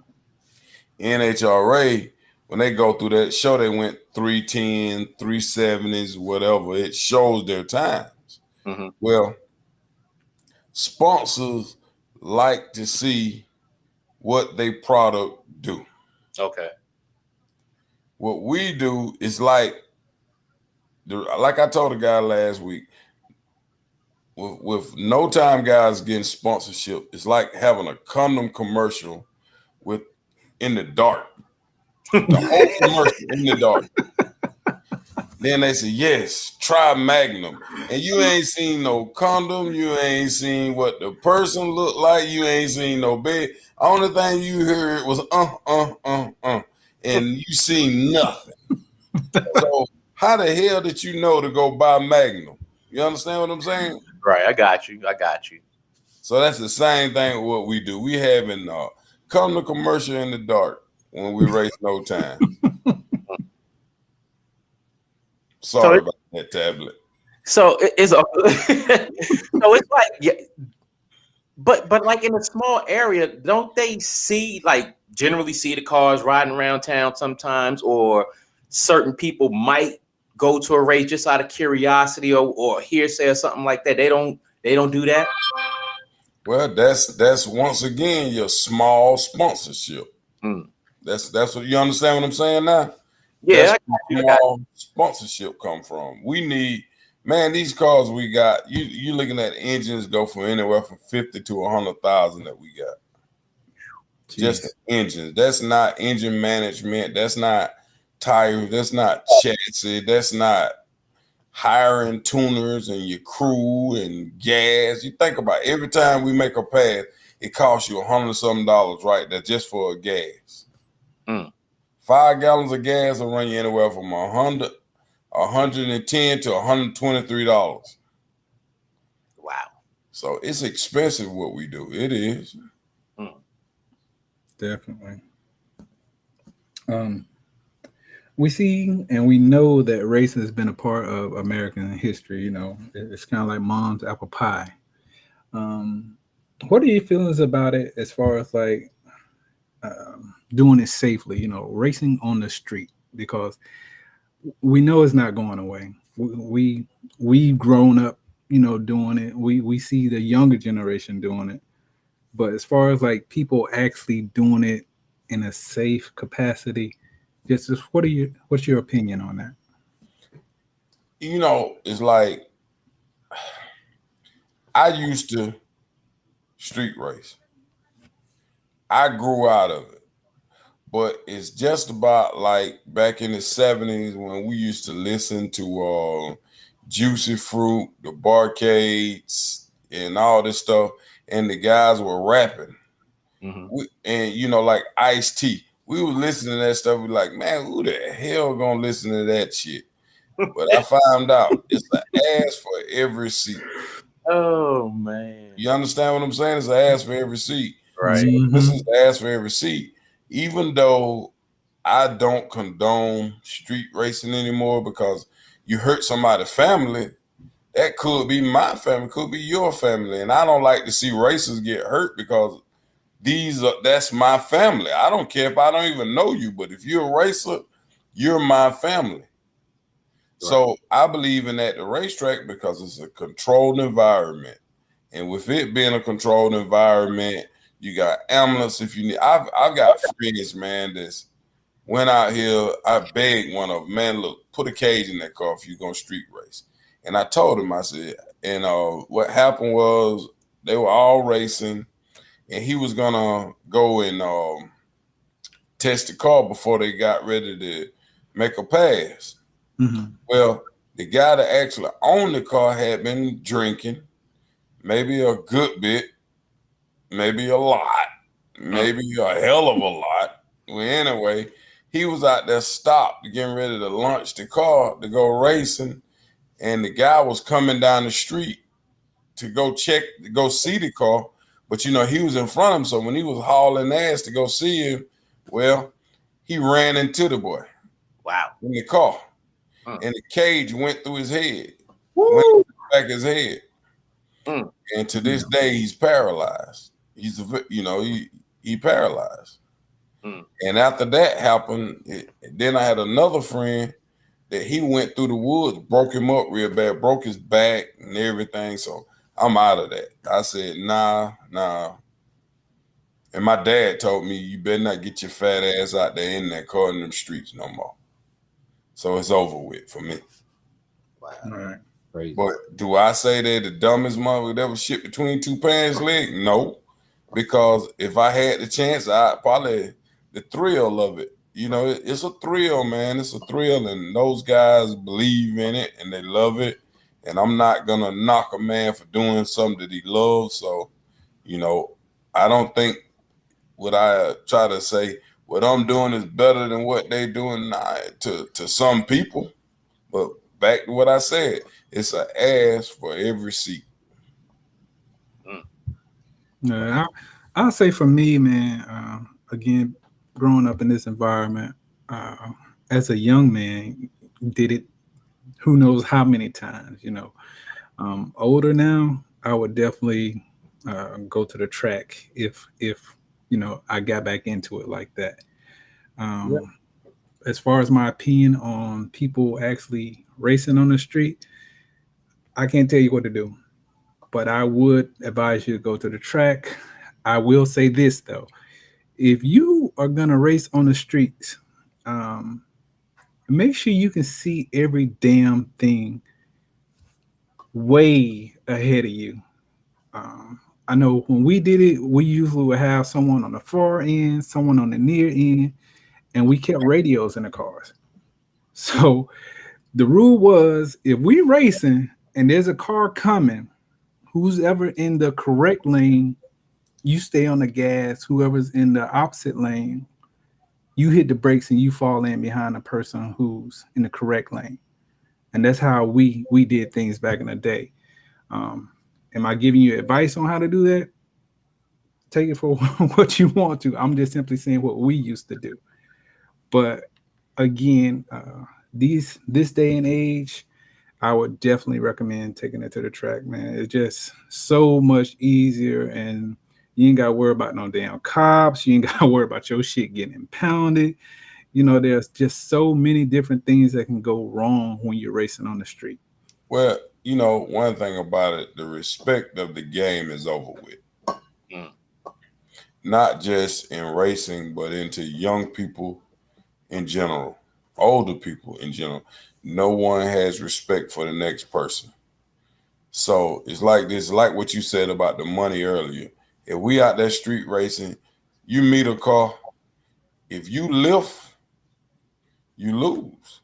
S3: NHRA, when they go through that show, they went 310, 370s, whatever. It shows their times.
S1: Mm-hmm.
S3: Well, sponsors like to see what they product do.
S1: Okay.
S3: What we do is like I told a guy last week, with no time guys getting sponsorship, it's like having a condom commercial with in the dark. The whole commercial in the dark. Then they say, yes, try Magnum. And you ain't seen no condom. You ain't seen what the person looked like. You ain't seen no bed. Only thing you heard was and you seen nothing. So how the hell did you know to go buy Magnum? You understand what I'm saying?
S1: Right. I got you.
S3: So that's the same thing with what we do. We having come to commercial in the dark when we race no time. Sorry about that tablet.
S1: So it's so it's like, yeah, but like in a small area, don't they generally see the cars riding around town sometimes, or certain people might go to a race just out of curiosity or hearsay or something like that? They don't do that.
S3: Well, that's once again your small sponsorship.
S1: Mm.
S3: That's what you understand what I'm saying now.
S1: Yeah,
S3: That's where small sponsorship come from. We need, man, these cars we got. You looking at engines go from anywhere from 50 to 100,000 that we got.
S2: Jeez.
S3: Just the engines. That's not engine management. That's not tires. That's not chassis. That's not hiring tuners and your crew and gas. You think about it, every time we make a pass, it costs you $100-something right there just for a gas. 5 gallons of gas will run you anywhere from $110 to $123.
S1: Wow.
S3: So it's expensive what we do. It is.
S2: Definitely. We see and we know that racing has been a part of American history. You know, it's kind of like mom's apple pie. What are your feelings about it as far as like doing it safely? You know, racing on the street, because we know it's not going away. We've grown up, you know, doing it. We see the younger generation doing it, but as far as like people actually doing it in a safe capacity, just what's your opinion on that?
S3: You know, it's like I used to street race. I grew out of it. But it's just about like back in the 70s when we used to listen to Juicy Fruit, the Barcades, and all this stuff, and the guys were rapping. And you know, like Ice-T. We were listening to that stuff. We were like, man, who the hell gonna listen to that shit? But I found out it's an ass for every seat.
S1: Oh man.
S3: You understand what I'm saying? It's an ass for every seat.
S1: Right.
S3: So this is the ass for every seat. Even though I don't condone street racing anymore because you hurt somebody's family, that could be my family, could be your family. And I don't like to see racers get hurt because that's my family. I don't care if I don't even know you, but if you're a racer, you're my family. Right. So I believe in at the racetrack because it's a controlled environment. And with it being a controlled environment, you got ambulance if you need. I've got friends, man, that's went out here. I begged one of them, man, look, put a cage in that car if you're going to street race. And I told him, I said, and what happened was they were all racing, and he was going to go and test the car before they got ready to make a pass. Well, the guy that actually owned the car had been drinking, maybe a good bit, maybe a lot, maybe a hell of a lot. Well, anyway, he was out there stopped, getting ready to launch the car to go racing, and the guy was coming down the street to go see the car. But, you know, he was in front of him, so when he was hauling ass to go see him, well, he ran into the boy.
S1: Wow.
S3: In the car. And the cage went through his head.
S1: Woo!
S3: Went through the back of his head. And to this day, he's paralyzed. He's, you know, he paralyzed. And after that happened, then I had another friend that he went through the woods, broke him up real bad, broke his back and everything. So I'm out of that. I said, nah. And my dad told me, you better not get your fat ass out there in that car in them streets no more. So it's over with for me.
S1: Wow.
S2: All right.
S3: Crazy. But do I say they're the dumbest mother that ever shit between two pants legs? No. Because if I had the chance, I probably the thrill of it. You know, it's a thrill, man. It's a thrill, and those guys believe in it and they love it. And I'm not gonna knock a man for doing something that he loves. So, you know, I don't think what I try to say, what I'm doing is better than what they doing to some people. But back to what I said, it's an ass for every seat.
S2: I'll say for me, man, again, growing up in this environment, as a young man, did it who knows how many times, you know. Older now, I would definitely go to the track if you know I got back into it like that. as far as my opinion on people actually racing on the street, I can't tell you what to do, but I would advise you to go to the track. I will say this though: if you are gonna race on the streets, um, make sure you can see every damn thing way ahead of you. Um, I know when we did it, we usually would have someone on the far end, someone on the near end, and we kept radios in the cars. So the rule was if we racing and there's a car coming, who's ever in the correct lane, you stay on the gas. Whoever's in the opposite lane, you hit the brakes and you fall in behind the person who's in the correct lane. And that's how we did things back in the day. Um, am I giving you advice on how to do that? Take it for what you want to. I'm just simply saying what we used to do. But again, these this day and age, I would definitely recommend taking it to the track, man. It's just so much easier, and you ain't got to worry about no damn cops. You ain't got to worry about your shit getting impounded. You know, there's just so many different things that can go wrong when you're racing on the street.
S3: Well, one thing about it, the respect of the game is over with.
S1: Mm.
S3: Not just in racing, but into young people in general, older people in general. No one has respect for the next person. So it's like this, like what you said about the money earlier. If we out there street racing, you meet a car, if you lift, you lose.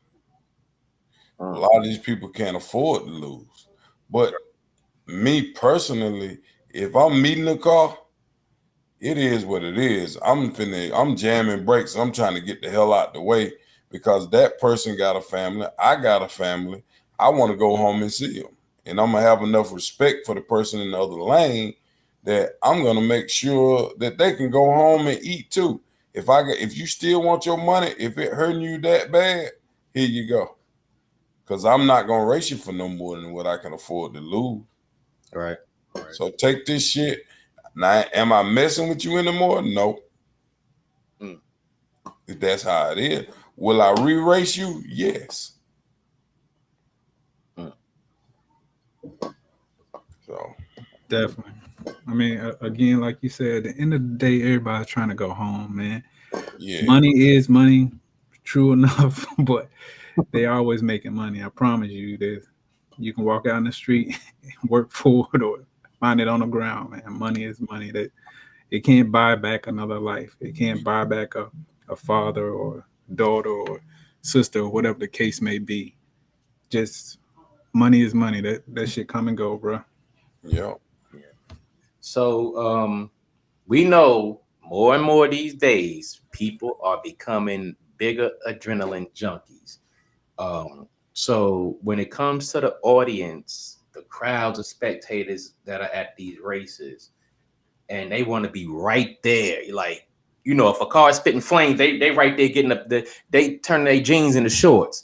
S3: A lot of these people can't afford to lose. But me personally, if I'm meeting a car, it is what it is. I'm jamming brakes. I'm trying to get the hell out the way because that person got a family. I got a family. I want to go home and see them. And I'm going to have enough respect for the person in the other lane that I'm going to make sure that they can go home and eat too. If you still want your money, if it hurting you that bad, here you go. Because I'm not going to race you for no more than what I can afford to lose.
S1: Right.
S3: So take this shit. Now, am I messing with you anymore? No. That's how it is. Will I re-race you? Yes. So
S2: Definitely. I mean, again, like you said, at the end of the day, everybody's trying to go home, man.
S3: yeah.
S2: Money is money, true enough, but they always making money. I promise you that you can walk out in the street, work for it, or find it on the ground, man. Money is money. That it can't buy back another life. It can't buy back a father or daughter or sister or whatever the case may be. Just money is money. That shit come and go, bro.
S3: Yeah.
S1: So we know more and more these days, people are becoming bigger adrenaline junkies. So when it comes to the audience, the crowds of spectators that are at these races, and they want to be right there, like, if a car is spitting flames, they right there getting up. They turn their jeans into shorts.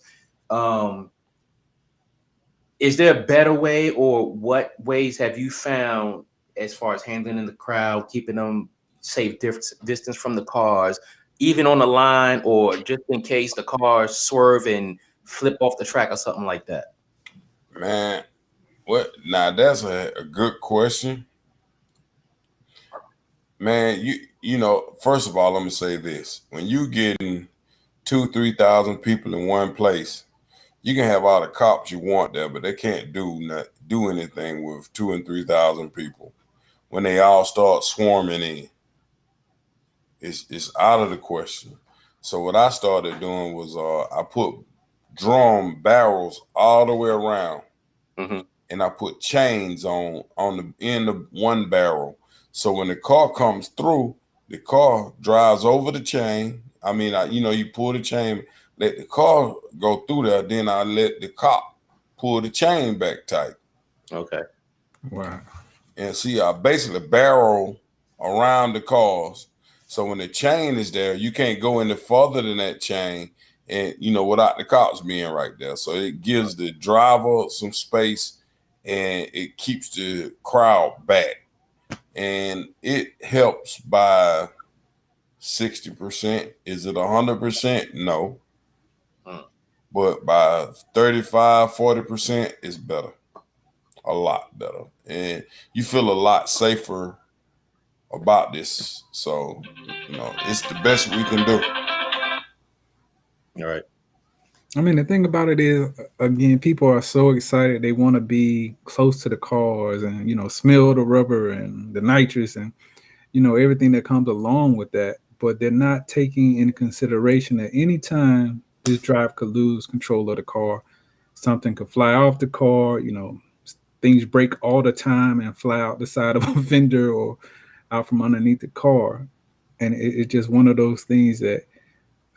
S1: Is there a better way, or what ways have you found as far as handling the crowd, keeping them safe distance from the cars, even on the line, or just in case the cars swerve and flip off the track or something like that?
S3: Man, what? Now that's a good question. Man, first of all, let me say this. When you getting 2,000-3,000 people in one place, you can have all the cops you want there, but they can't do anything with 2,000 and 3,000 people when they all start swarming in. It's out of the question. So what I started doing was I put drum barrels all the way around, and I put chains on the end of one barrel. So when the car comes through, the car drives over the chain. I mean, you pull the chain, let the car go through there, then I let the cop pull the chain back tight.
S1: Okay.
S2: Wow.
S3: And see, I basically barrel around the cars. So when the chain is there, you can't go any further than that chain, and without the cops being right there. So it gives the driver some space, and it keeps the crowd back, and it helps by 60%. Is it 100%? No. but by 35, 40%, it's better. A lot better. And you feel a lot safer about this. So, it's the best we can do.
S1: All right.
S2: I mean, the thing about it is, again, people are so excited. They want to be close to the cars and, smell the rubber and the nitrous and, everything that comes along with that. But they're not taking into consideration that any time this drive could lose control of the car, something could fly off the car, things break all the time and fly out the side of a fender or out from underneath the car. And it's just one of those things that,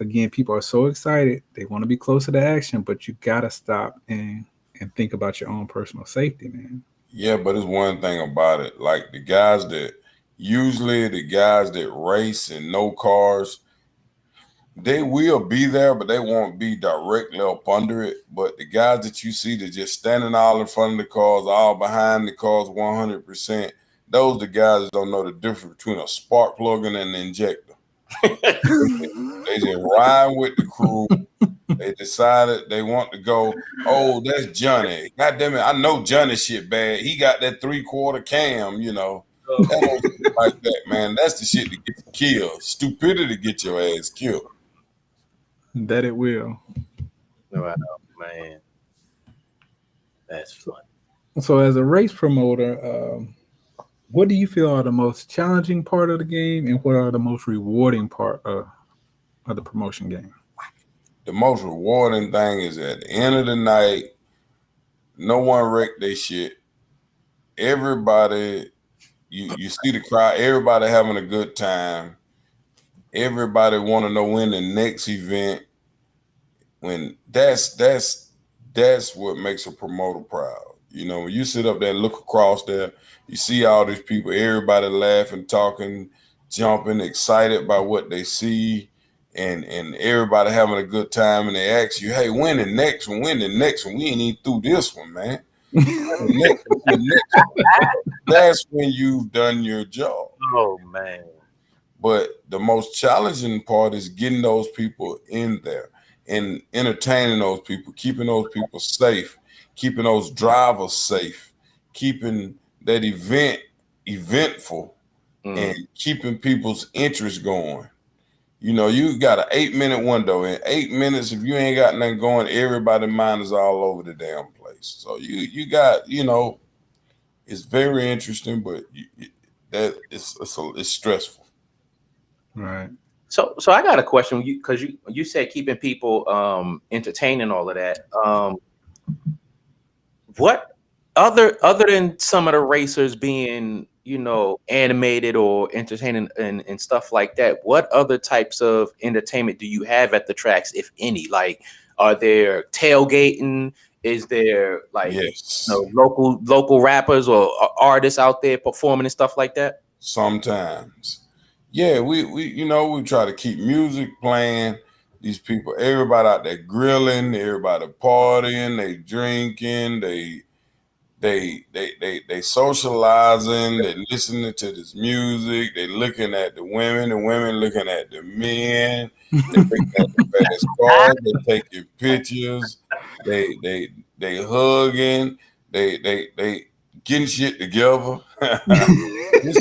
S2: again, people are so excited. They want to be close to the action, but you got to stop and think about your own personal safety, man.
S3: Yeah, but it's one thing about it. Like the guys that race and know cars, they will be there, but they won't be directly up under it. But the guys that you see that just standing all in front of the cars, all behind the cars 100%, those the guys that don't know the difference between a spark plug and an injector. They just ride with the crew. They decided they want to go, oh, that's Johnny. God damn it, I know Johnny shit bad. He got that 3/4 cam, That old shit like that, man. That's the shit that gets you killed. Stupidity get your ass killed.
S2: That it will.
S1: Wow, man. That's fun.
S2: So, as a race promoter, what do you feel are the most challenging part of the game, and what are the most rewarding part of the promotion game?
S3: The most rewarding thing is at the end of the night, no one wrecked their shit. Everybody, you see the crowd, everybody having a good time. Everybody want to know when the next event. When that's what makes a promoter proud. When you sit up there and look across there, you see all these people, everybody laughing, talking, jumping, excited by what they see, and everybody having a good time, and they ask you, hey, when the next one? When the next one? We ain't even through this one, man. When the next one? That's when you've done your job.
S1: Oh, man.
S3: But the most challenging part is getting those people in there and entertaining those people, keeping those people safe, keeping those drivers safe, keeping that event eventful, and keeping people's interest going. You got an 8-minute window. In 8 minutes, if you ain't got nothing going, everybody's mind is all over the damn place. So you got, it's very interesting, but it's stressful.
S2: Right.
S1: So I got a question, because you said keeping people entertained and all of that. What other than some of the racers being animated or entertaining and stuff like that, what other types of entertainment do you have at the tracks, if any? Like, are there tailgating? Is there
S3: Yes.
S1: Local rappers or artists out there performing and stuff like that?
S3: Sometimes. Yeah, we try to keep music playing. These people, everybody out there grilling, everybody partying, they drinking, they socializing, they listening to this music, they looking at the women looking at the men, they looking at the fast cars, they taking pictures, they hugging, they getting shit together. It's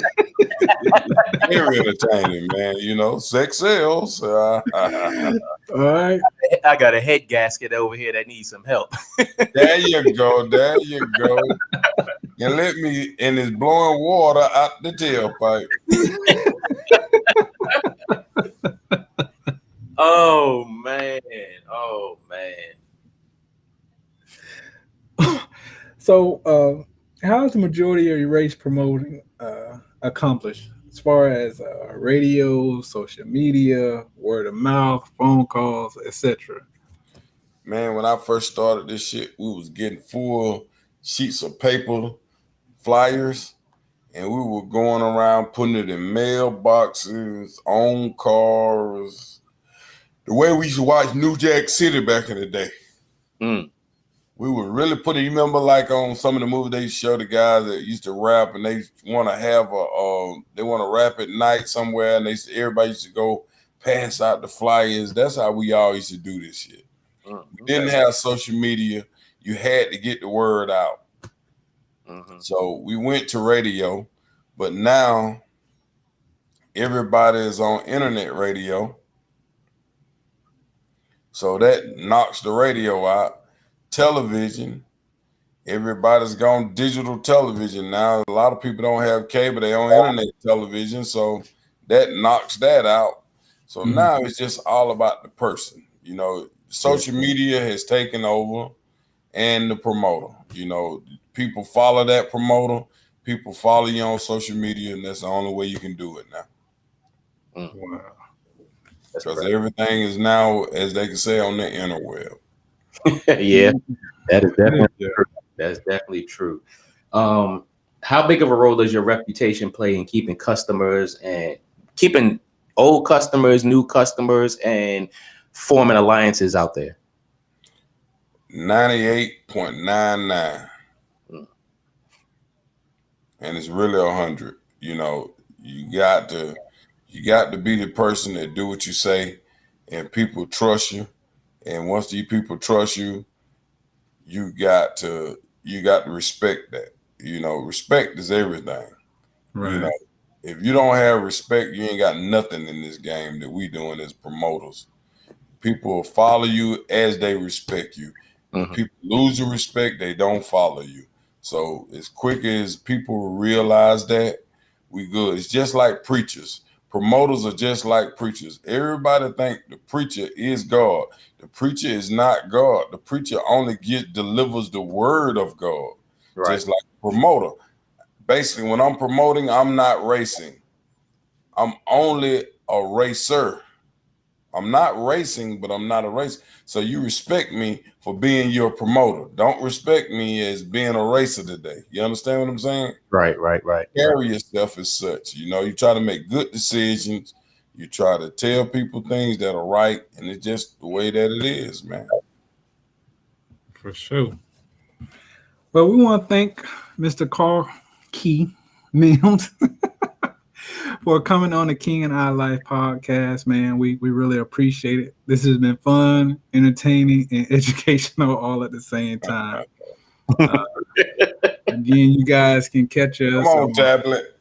S3: very entertaining, man. Sex sells.
S2: All right.
S1: I got a head gasket over here that needs some help.
S3: There you go. And it's blowing water out the tailpipe.
S1: Oh man.
S2: So, how is the majority of your race promoting accomplished, as far as radio, social media, word of mouth, phone calls, etc.?
S3: Man, when I first started this shit, we was getting full sheets of paper, flyers, and we were going around putting it in mailboxes, on cars. The way we used to watch New Jack City back in the day. We would really put it. You remember, like on some of the movies, they show the guys that used to rap, and they want to have they want to rap at night somewhere, and everybody used to go pass out the flyers. That's how we all used to do this shit. We didn't have social media. You had to get the word out. So we went to radio, but now everybody is on internet radio. So that knocks the radio out. Television, everybody's gone digital television now. A lot of people don't have cable, they on internet television. So that knocks that out. So now it's just all about the person. You know, social media has taken over and the promoter. You know, people follow that promoter. People follow you on social media, and that's the only way you can do it now.
S2: Wow.
S3: Because everything is now, as they can say, on the interweb.
S1: Yeah, that is definitely true. That's definitely true. How big of a role does your reputation play in keeping customers and keeping old customers, new customers, and forming alliances out there?
S3: 98.99. And it's really 100. You know, you got to be the person that do what you say, and people trust you. And once these people trust you, you got to respect that. You know, respect is everything.
S2: Right.
S3: You know, if you don't have respect, you ain't got nothing in this game that we doing as promoters. People will follow you as they respect you. If people lose your respect, they don't follow you. So as quick as people realize that, we good. It's just like preachers. Promoters are just like preachers. Everybody think the preacher is God. The preacher is not God. The preacher only delivers the word of God. Right. Just like a promoter. Basically, when I'm promoting, I'm not racing. I'm only a racer. I'm not racing, but I'm not a racer. So you respect me for being your promoter. Don't respect me as being a racer today. You understand what I'm saying?
S1: Right.
S3: Carry yourself as such. You know, you try to make good decisions. You try to tell people things that are right. And it's just the way that it is, man.
S2: For sure. Well, we want to thank Mr. Carkey Mims for coming on the King and I Life podcast, man. We really appreciate it. This has been fun, entertaining, and educational all at the same time. Again, you guys can catch us.
S3: Come on, tablet.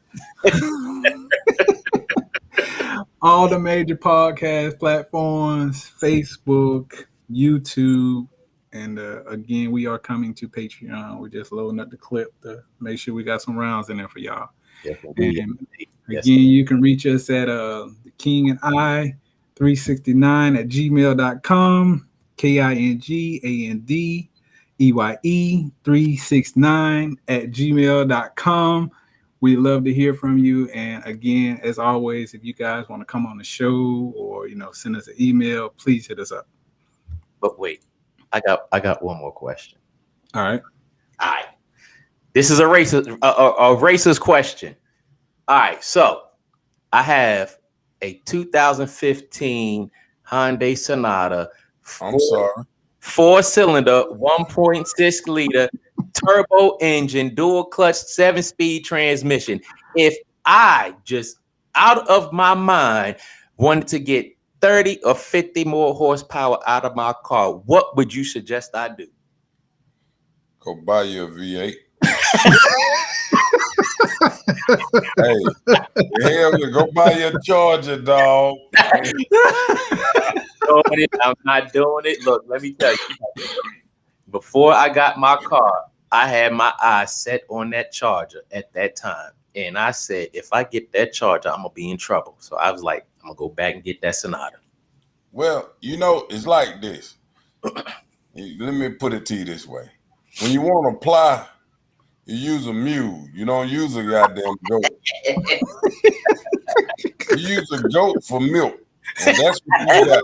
S2: All the major podcast platforms, Facebook, YouTube, and again, we are coming to Patreon. We're just loading up the clip to make sure we got some rounds in there for y'all.
S1: Yes,
S2: and again, you can reach us at the King and I 369 at gmail.com, KINGANDEYE 369 at gmail.com. We love to hear from you. And again, as always, if you guys want to come on the show or, you know, send us an email, please hit us up.
S1: But wait, I got one more question.
S2: All right.
S1: This is a racist question. All right, so I have a 2015 Hyundai Sonata.
S3: I'm sorry.
S1: 4-cylinder, 1.6 liter, turbo engine, dual clutch, 7-speed transmission. If I just out of my mind wanted to get 30 or 50 more horsepower out of my car, what would you suggest I do?
S3: Go buy you a V8. Hey, hell, go buy your Charger, dog.
S1: I'm not doing it. Look, let me tell you. Before I got my car, I had my eyes set on that Charger at that time. And I said, if I get that Charger, I'm going to be in trouble. So I was like, I'm going to go back and get that Sonata.
S3: Well, you know, it's like this. Let me put it to you this way. When you want to apply, you use a mule. You don't use a goddamn goat. You use a goat for milk. And that's what you got.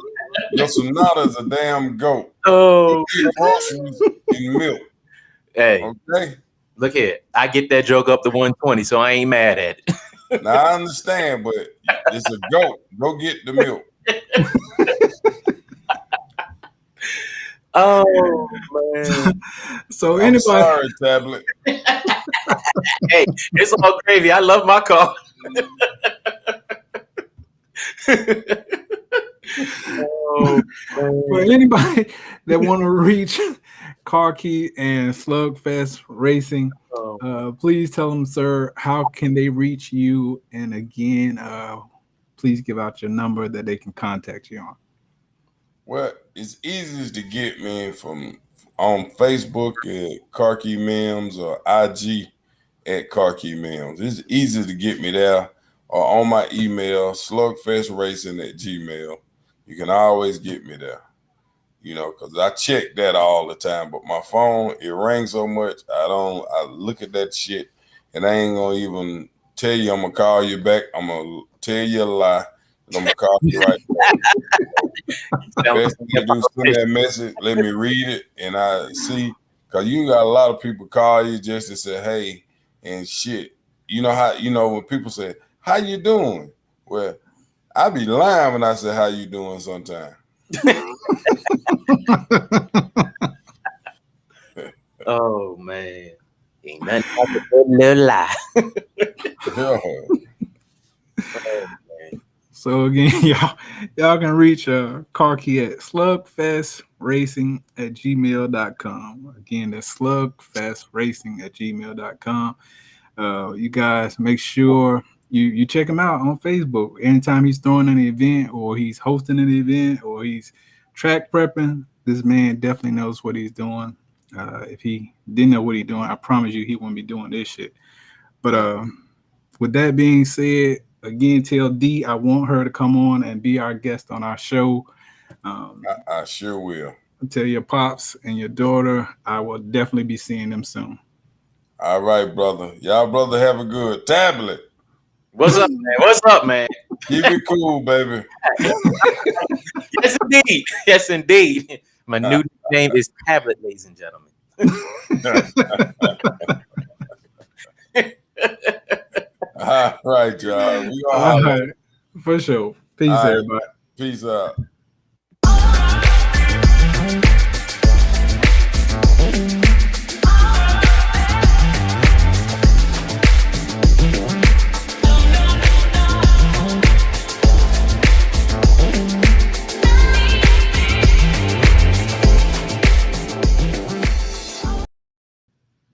S3: Your Sonata is a damn goat.
S1: Oh,
S3: groceries and milk.
S1: Hey,
S3: okay.
S1: Look here. I get that joke up to 120, so I ain't mad at it.
S3: Now I understand, but it's a goat. Go get the milk.
S1: Oh man.
S2: So
S3: I'm
S2: anybody,
S3: sorry, tablet.
S1: Hey, it's all gravy. I love my car.
S2: But For anybody that want to reach Carkey and Slugfest Racing, please tell them, sir, how can they reach you? And again, please give out your number that they can contact you on.
S3: Well, it's easiest to get me from on Facebook at Carkey Mims or IG at Carkey Mims. It's easy to get me there, or on my email, slugfestracing@gmail. You can always get me there, because I check that all the time. But my phone, it rings so much, I look at that shit, and I ain't gonna even tell you I'm gonna call you back. I'm gonna tell you a lie, and I'm gonna call you right back. Best thing to do, send that message, let me read it, and I see, because you got a lot of people call you just to say, hey, and shit. You know how, when people say, how you doing? Well, I be lying when I say, how you doing sometimes.
S1: Oh, man. Ain't nothing like a little lie.
S2: So again, y'all can reach Carkey at slugfestracing@gmail.com. Again, that's slugfestracing@gmail.com. You guys make sure you check him out on Facebook. Anytime he's throwing an event or he's hosting an event or he's track prepping, this man definitely knows what he's doing. If he didn't know what he's doing, I promise you he wouldn't be doing this shit. But with that being said, again, tell D I want her to come on and be our guest on our show.
S3: I sure will.
S2: Tell your pops and your daughter I will definitely be seeing them soon.
S3: All right, brother. Y'all, brother, have a good tablet.
S1: What's up, man? What's up, man?
S3: Keep it cool, baby.
S1: Yes, indeed. Yes, indeed. My new name is Tablet, ladies and gentlemen.
S3: All right, y'all.
S2: All right. For sure. Peace, everybody.
S3: Peace out.